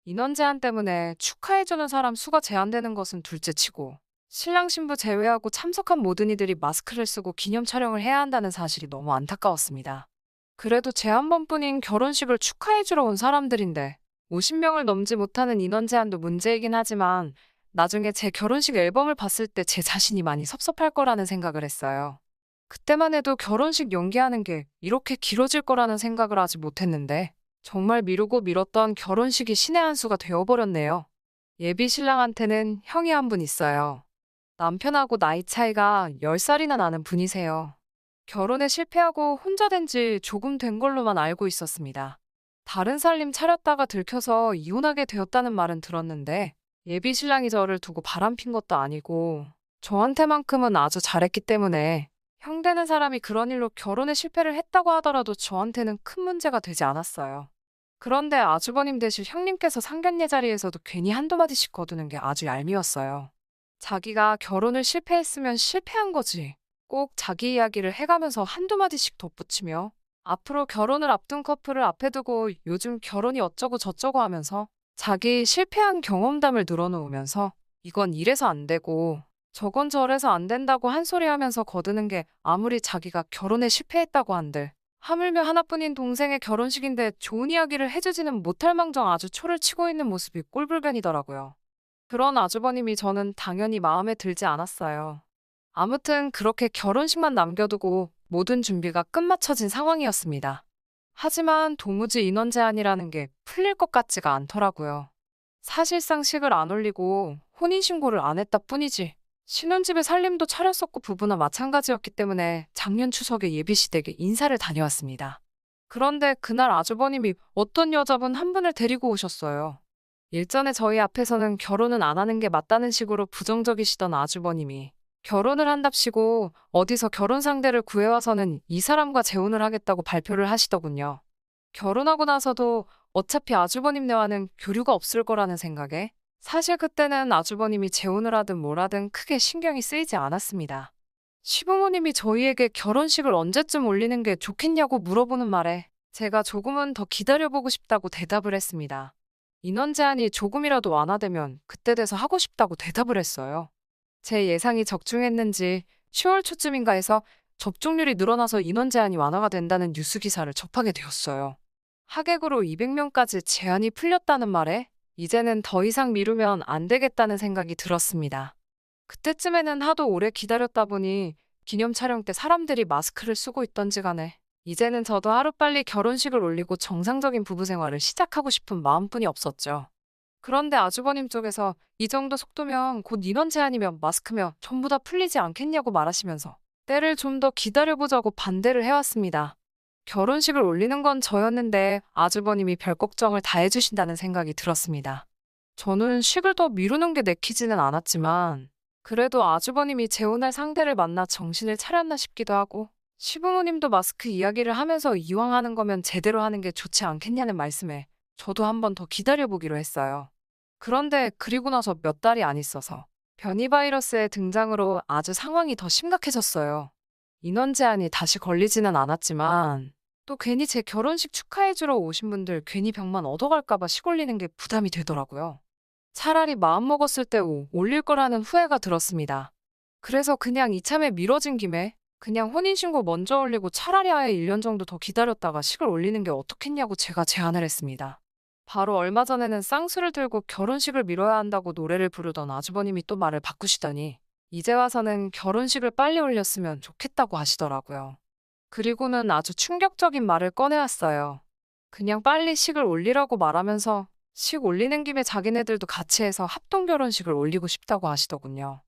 인원 제한 때문에 축하해주는 사람 수가 제한되는 것은 둘째치고 신랑 신부 제외하고 참석한 모든 이들이 마스크를 쓰고 기념 촬영을 해야 한다는 사실이 너무 안타까웠습니다. 그래도 제 한 번뿐인 결혼식을 축하해주러 온 사람들인데 50명을 넘지 못하는 인원 제한도 문제이긴 하지만 나중에 제 결혼식 앨범을 봤을 때 제 자신이 많이 섭섭할 거라는 생각을 했어요. 그때만 해도 결혼식 연기하는 게 이렇게 길어질 거라는 생각을 하지 못했는데 정말 미루고 미뤘던 결혼식이 신의 한 수가 되어버렸네요. 예비 신랑한테는 형이 한 분 있어요. 남편하고 나이 차이가 10살이나 나는 분이세요. 결혼에 실패하고 혼자 된 지 조금 된 걸로만 알고 있었습니다. 다른 살림 차렸다가 들켜서 이혼하게 되었다는 말은 들었는데 예비 신랑이 저를 두고 바람핀 것도 아니고 저한테만큼은 아주 잘했기 때문에 형 되는 사람이 그런 일로 결혼에 실패를 했다고 하더라도 저한테는 큰 문제가 되지 않았어요. 그런데 아주버님 되실 형님께서 상견례 자리에서도 괜히 한두 마디씩 거두는 게 아주 얄미웠어요. 자기가 결혼을 실패했으면 실패한 거지. 꼭 자기 이야기를 해가면서 한두 마디씩 덧붙이며 앞으로 결혼을 앞둔 커플을 앞에 두고 요즘 결혼이 어쩌고 저쩌고 하면서 자기 실패한 경험담을 늘어놓으면서 이건 이래서 안 되고 저건 저래서 안 된다고 한 소리 하면서 거드는 게 아무리 자기가 결혼에 실패했다고 한들 하물며 하나뿐인 동생의 결혼식인데 좋은 이야기를 해주지는 못할 망정 아주 초를 치고 있는 모습이 꼴불견이더라고요. 그런 아주버님이 저는 당연히 마음에 들지 않았어요. 아무튼 그렇게 결혼식만 남겨두고 모든 준비가 끝마쳐진 상황이었습니다. 하지만 도무지 인원 제한이라는 게 풀릴 것 같지가 않더라고요. 사실상 식을 안 올리고 혼인신고를 안 했다 뿐이지 신혼집에 살림도 차렸었고 부부나 마찬가지였기 때문에 작년 추석에 예비시댁에 인사를 다녀왔습니다. 그런데 그날 아주버님이 어떤 여자분 한 분을 데리고 오셨어요. 일전에 저희 앞에서는 결혼은 안 하는 게 맞다는 식으로 부정적이시던 아주버님이 결혼을 한답시고 어디서 결혼 상대를 구해와서는 이 사람과 재혼을 하겠다고 발표를 하시더군요. 결혼하고 나서도 어차피 아주버님네와는 교류가 없을 거라는 생각에 사실 그때는 아주버님이 재혼을 하든 뭘 하든 크게 신경이 쓰이지 않았습니다. 시부모님이 저희에게 결혼식을 언제쯤 올리는 게 좋겠냐고 물어보는 말에 제가 조금은 더 기다려보고 싶다고 대답을 했습니다. 인원 제한이 조금이라도 완화되면 그때 돼서 하고 싶다고 대답을 했어요. 제 예상이 적중했는지 10월 초쯤인가 해서 접종률이 늘어나서 인원 제한이 완화가 된다는 뉴스 기사를 접하게 되었어요. 하객으로 200명까지 제한이 풀렸다는 말에 이제는 더 이상 미루면 안 되겠다는 생각이 들었습니다. 그때쯤에는 하도 오래 기다렸다 보니 기념 촬영 때 사람들이 마스크를 쓰고 있던지 간에 이제는 저도 하루빨리 결혼식을 올리고 정상적인 부부 생활을 시작하고 싶은 마음뿐이 없었죠. 그런데 아주버님 쪽에서 이 정도 속도면 곧 인원 제한이면 마스크며 전부 다 풀리지 않겠냐고 말하시면서 때를 좀 더 기다려보자고 반대를 해왔습니다. 결혼식을 올리는 건 저였는데 아주버님이 별 걱정을 다 해주신다는 생각이 들었습니다. 저는 식을 더 미루는 게 내키지는 않았지만 그래도 아주버님이 재혼할 상대를 만나 정신을 차렸나 싶기도 하고 시부모님도 마스크 이야기를 하면서 이왕 하는 거면 제대로 하는 게 좋지 않겠냐는 말씀에 저도 한 번 더 기다려보기로 했어요. 그런데 그리고 나서 몇 달이 안 있어서 변이 바이러스의 등장으로 아주 상황이 더 심각해졌어요. 인원 제한이 다시 걸리지는 않았지만 또 괜히 제 결혼식 축하해주러 오신 분들 괜히 병만 얻어갈까봐 시골리는 게 부담이 되더라고요. 차라리 마음먹었을 때 올릴 거라는 후회가 들었습니다. 그래서 그냥 이참에 미뤄진 김에 그냥 혼인신고 먼저 올리고 차라리 아예 1년 정도 더 기다렸다가 식을 올리는 게 어떻겠냐고 제가 제안을 했습니다. 바로 얼마 전에는 쌍수를 들고 결혼식을 미뤄야 한다고 노래를 부르던 아주버님이 또 말을 바꾸시더니 이제 와서는 결혼식을 빨리 올렸으면 좋겠다고 하시더라고요. 그리고는 아주 충격적인 말을 꺼내왔어요. 그냥 빨리 식을 올리라고 말하면서 식 올리는 김에 자기네들도 같이 해서 합동 결혼식을 올리고 싶다고 하시더군요.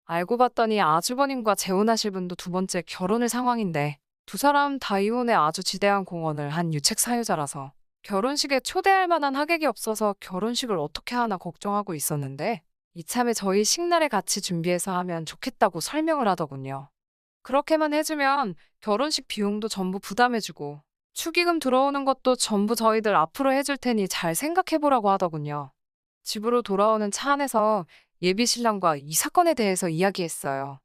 알고 봤더니 아주버님과 재혼하실 분도 두 번째 결혼을 상황인데 두 사람 다 이혼에 아주 지대한 공헌을 한 유책 사유자라서 결혼식에 초대할 만한 하객이 없어서 결혼식을 어떻게 하나 걱정하고 있었는데 이참에 저희 식날에 같이 준비해서 하면 좋겠다고 설명을 하더군요. 그렇게만 해주면 결혼식 비용도 전부 부담해주고 축의금 들어오는 것도 전부 저희들 앞으로 해줄 테니 잘 생각해보라고 하더군요. 집으로 돌아오는 차 안에서 예비 신랑과 이 사건에 대해서 이야기했어요.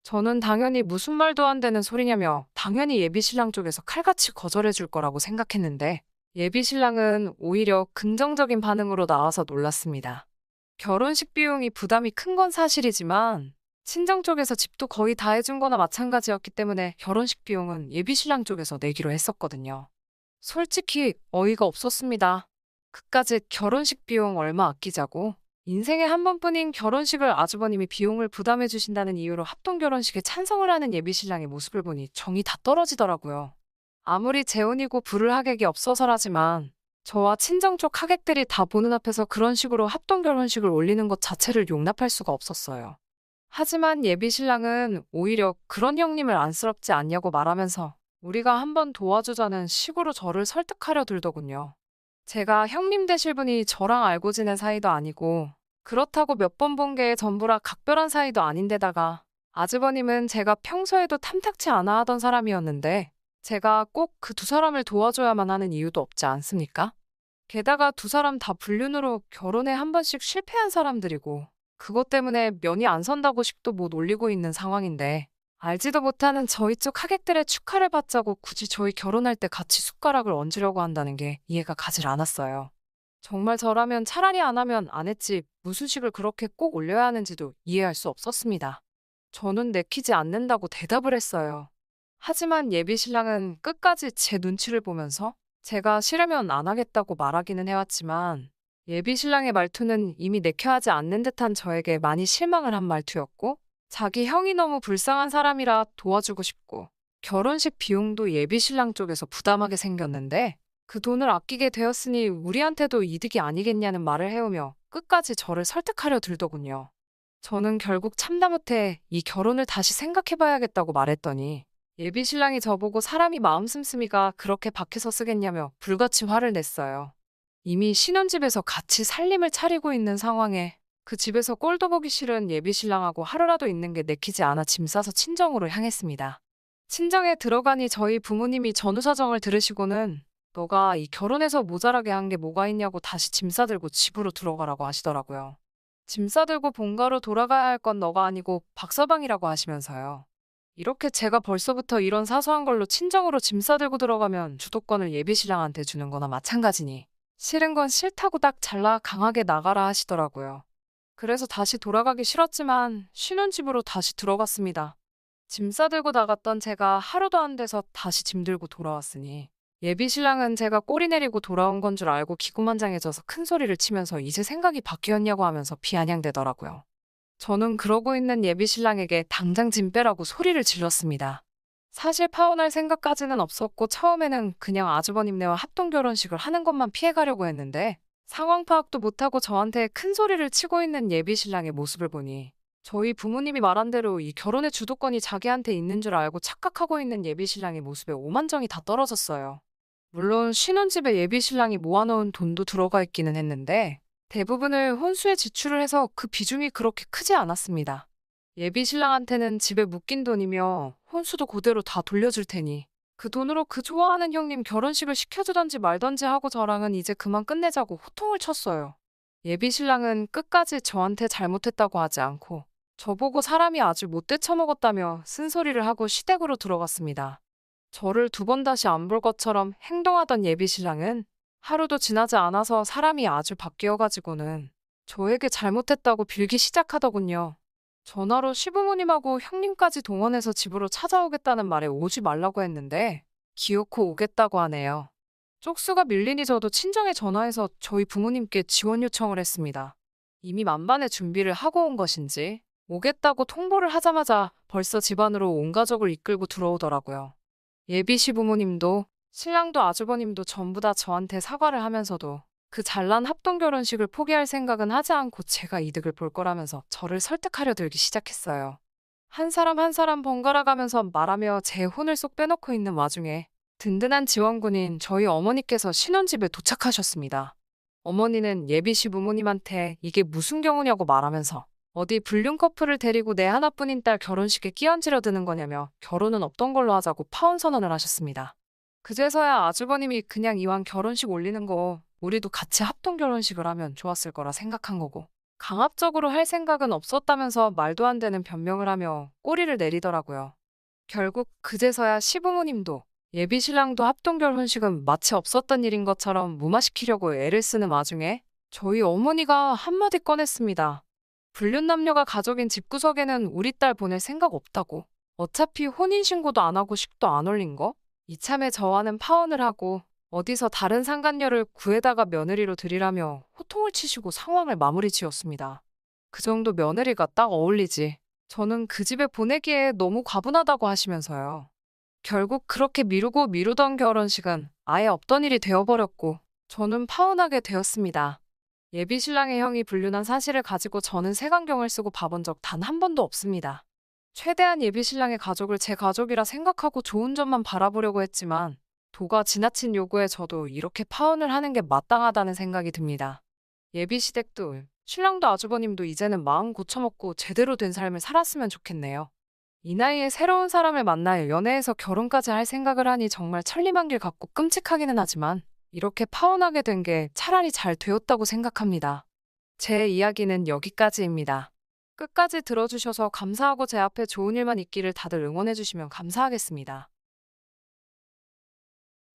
저는 당연히 무슨 말도 안 되는 소리냐며 당연히 예비 신랑 쪽에서 칼같이 거절해줄 거라고 생각했는데 예비 신랑은 오히려 긍정적인 반응으로 나와서 놀랐습니다. 결혼식 비용이 부담이 큰 건 사실이지만 친정 쪽에서 집도 거의 다 해준 거나 마찬가지였기 때문에 결혼식 비용은 예비 신랑 쪽에서 내기로 했었거든요. 솔직히 어이가 없었습니다. 그까짓 결혼식 비용 얼마 아끼자고 인생에 한 번뿐인 결혼식을 아주버님이 비용을 부담해 주신다는 이유로 합동 결혼식에 찬성을 하는 예비 신랑의 모습을 보니 정이 다 떨어지더라고요. 아무리 재혼이고 부를 하객이 없어서라지만 저와 친정 쪽 하객들이 다 보는 앞에서 그런 식으로 합동 결혼식을 올리는 것 자체를 용납할 수가 없었어요. 하지만 예비 신랑은 오히려 그런 형님을 안쓰럽지 않냐고 말하면서 우리가 한번 도와주자는 식으로 저를 설득하려 들더군요. 제가 형님 되실 분이 저랑 알고 지낸 사이도 아니고 그렇다고 몇 번 본 게 전부라 각별한 사이도 아닌데다가 아주버님은 제가 평소에도 탐탁치 않아 하던 사람이었는데 제가 꼭 그 두 사람을 도와줘야만 하는 이유도 없지 않습니까? 게다가 두 사람 다 불륜으로 결혼에 한 번씩 실패한 사람들이고 그것 때문에 면이 안 선다고 식도 못 올리고 있는 상황인데 알지도 못하는 저희 쪽 하객들의 축하를 받자고 굳이 저희 결혼할 때 같이 숟가락을 얹으려고 한다는 게 이해가 가질 않았어요. 정말 저라면 차라리 안 하면 안 했지 무슨 식을 그렇게 꼭 올려야 하는지도 이해할 수 없었습니다. 저는 내키지 않는다고 대답을 했어요. 하지만 예비 신랑은 끝까지 제 눈치를 보면서 제가 싫으면 안 하겠다고 말하기는 해왔지만 예비 신랑의 말투는 이미 내켜하지 않는 듯한 저에게 많이 실망을 한 말투였고 자기 형이 너무 불쌍한 사람이라 도와주고 싶고 결혼식 비용도 예비 신랑 쪽에서 부담하게 생겼는데 그 돈을 아끼게 되었으니 우리한테도 이득이 아니겠냐는 말을 해오며 끝까지 저를 설득하려 들더군요. 저는 결국 참다 못해 이 결혼을 다시 생각해봐야겠다고 말했더니 예비 신랑이 저보고 사람이 마음 씀씀이가 그렇게 밖에서 쓰겠냐며 불같이 화를 냈어요. 이미 신혼집에서 같이 살림을 차리고 있는 상황에 그 집에서 꼴도 보기 싫은 예비 신랑하고 하루라도 있는 게 내키지 않아 짐 싸서 친정으로 향했습니다. 친정에 들어가니 저희 부모님이 전후 사정을 들으시고는 너가 이 결혼해서 모자라게 한 게 뭐가 있냐고 다시 짐 싸들고 집으로 들어가라고 하시더라고요. 짐 싸들고 본가로 돌아가야 할 건 너가 아니고 박서방이라고 하시면서요. 이렇게 제가 벌써부터 이런 사소한 걸로 친정으로 짐 싸들고 들어가면 주도권을 예비 신랑한테 주는 거나 마찬가지니 싫은 건 싫다고 딱 잘라 강하게 나가라 하시더라고요. 그래서 다시 돌아가기 싫었지만 신혼집으로 다시 들어갔습니다. 짐 싸들고 나갔던 제가 하루도 안 돼서 다시 짐 들고 돌아왔으니 예비 신랑은 제가 꼬리 내리고 돌아온 건 줄 알고 기고만장해져서 큰 소리를 치면서 이제 생각이 바뀌었냐고 하면서 비아냥대더라고요. 저는 그러고 있는 예비 신랑에게 당장 짐 빼라고 소리를 질렀습니다. 사실 파혼할 생각까지는 없었고 처음에는 그냥 아주버님네와 합동 결혼식을 하는 것만 피해가려고 했는데 상황 파악도 못하고 저한테 큰 소리를 치고 있는 예비 신랑의 모습을 보니 저희 부모님이 말한 대로 이 결혼의 주도권이 자기한테 있는 줄 알고 착각하고 있는 예비 신랑의 모습에 오만정이 다 떨어졌어요. 물론 신혼집에 예비 신랑이 모아놓은 돈도 들어가 있기는 했는데 대부분을 혼수에 지출을 해서 그 비중이 그렇게 크지 않았습니다. 예비 신랑한테는 집에 묶인 돈이며 혼수도 그대로 다 돌려줄 테니 그 돈으로 그 좋아하는 형님 결혼식을 시켜주던지 말던지 하고 저랑은 이제 그만 끝내자고 호통을 쳤어요. 예비 신랑은 끝까지 저한테 잘못했다고 하지 않고 저보고 사람이 아주 못돼 처먹었다며 쓴소리를 하고 시댁으로 들어갔습니다. 저를 두 번 다시 안 볼 것처럼 행동하던 예비 신랑은 하루도 지나지 않아서 사람이 아주 바뀌어가지고는 저에게 잘못했다고 빌기 시작하더군요. 전화로 시부모님하고 형님까지 동원해서 집으로 찾아오겠다는 말에 오지 말라고 했는데 기어코 오겠다고 하네요. 쪽수가 밀리니 저도 친정에 전화해서 저희 부모님께 지원 요청을 했습니다. 이미 만반의 준비를 하고 온 것인지 오겠다고 통보를 하자마자 벌써 집안으로 온 가족을 이끌고 들어오더라고요. 예비 시부모님도 신랑도 아주버님도 전부 다 저한테 사과를 하면서도 그 잘난 합동 결혼식을 포기할 생각은 하지 않고 제가 이득을 볼 거라면서 저를 설득하려 들기 시작했어요. 한 사람 한 사람 번갈아 가면서 말하며 제 혼을 쏙 빼놓고 있는 와중에 든든한 지원군인 저희 어머니께서 신혼집에 도착하셨습니다. 어머니는 예비 시부모님한테 이게 무슨 경우냐고 말하면서 어디 불륜 커플을 데리고 내 하나뿐인 딸 결혼식에 끼얹으려 드는 거냐며 결혼은 없던 걸로 하자고 파혼 선언을 하셨습니다. 그제서야 아주버님이 그냥 이왕 결혼식 올리는 거 우리도 같이 합동 결혼식을 하면 좋았을 거라 생각한 거고 강압적으로 할 생각은 없었다면서 말도 안 되는 변명을 하며 꼬리를 내리더라고요. 결국 그제서야 시부모님도 예비 신랑도 합동 결혼식은 마치 없었던 일인 것처럼 무마시키려고 애를 쓰는 와중에 저희 어머니가 한마디 꺼냈습니다. 불륜 남녀가 가족인 집구석에는 우리 딸 보낼 생각 없다고. 어차피 혼인신고도 안 하고 식도 안 올린 거? 이참에 저와는 파혼을 하고 어디서 다른 상간녀를 구해다가 며느리로 들이라며 호통을 치시고 상황을 마무리 지었습니다. 그 정도 며느리가 딱 어울리지. 저는 그 집에 보내기에 너무 과분하다고 하시면서요. 결국 그렇게 미루고 미루던 결혼식은 아예 없던 일이 되어버렸고 저는 파혼하게 되었습니다. 예비 신랑의 형이 불륜한 사실을 가지고 저는 색안경을 쓰고 봐본 적 단 한 번도 없습니다. 최대한 예비 신랑의 가족을 제 가족이라 생각하고 좋은 점만 바라보려고 했지만 도가 지나친 요구에 저도 이렇게 파혼을 하는 게 마땅하다는 생각이 듭니다. 예비 시댁도 신랑도 아주버님도 이제는 마음 고쳐먹고 제대로 된 삶을 살았으면 좋겠네요. 이 나이에 새로운 사람을 만나 연애해서 결혼까지 할 생각을 하니 정말 천리만 길 같고 끔찍하기는 하지만 이렇게 파혼하게 된 게 차라리 잘 되었다고 생각합니다. 제 이야기는 여기까지입니다. 끝까지 들어주셔서 감사하고 제 앞에 좋은 일만 있기를 다들 응원해주시면 감사하겠습니다.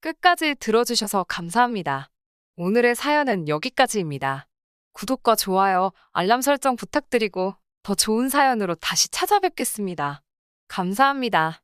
끝까지 들어주셔서 감사합니다. 오늘의 사연은 여기까지입니다. 구독과 좋아요, 알람 설정 부탁드리고 더 좋은 사연으로 다시 찾아뵙겠습니다. 감사합니다.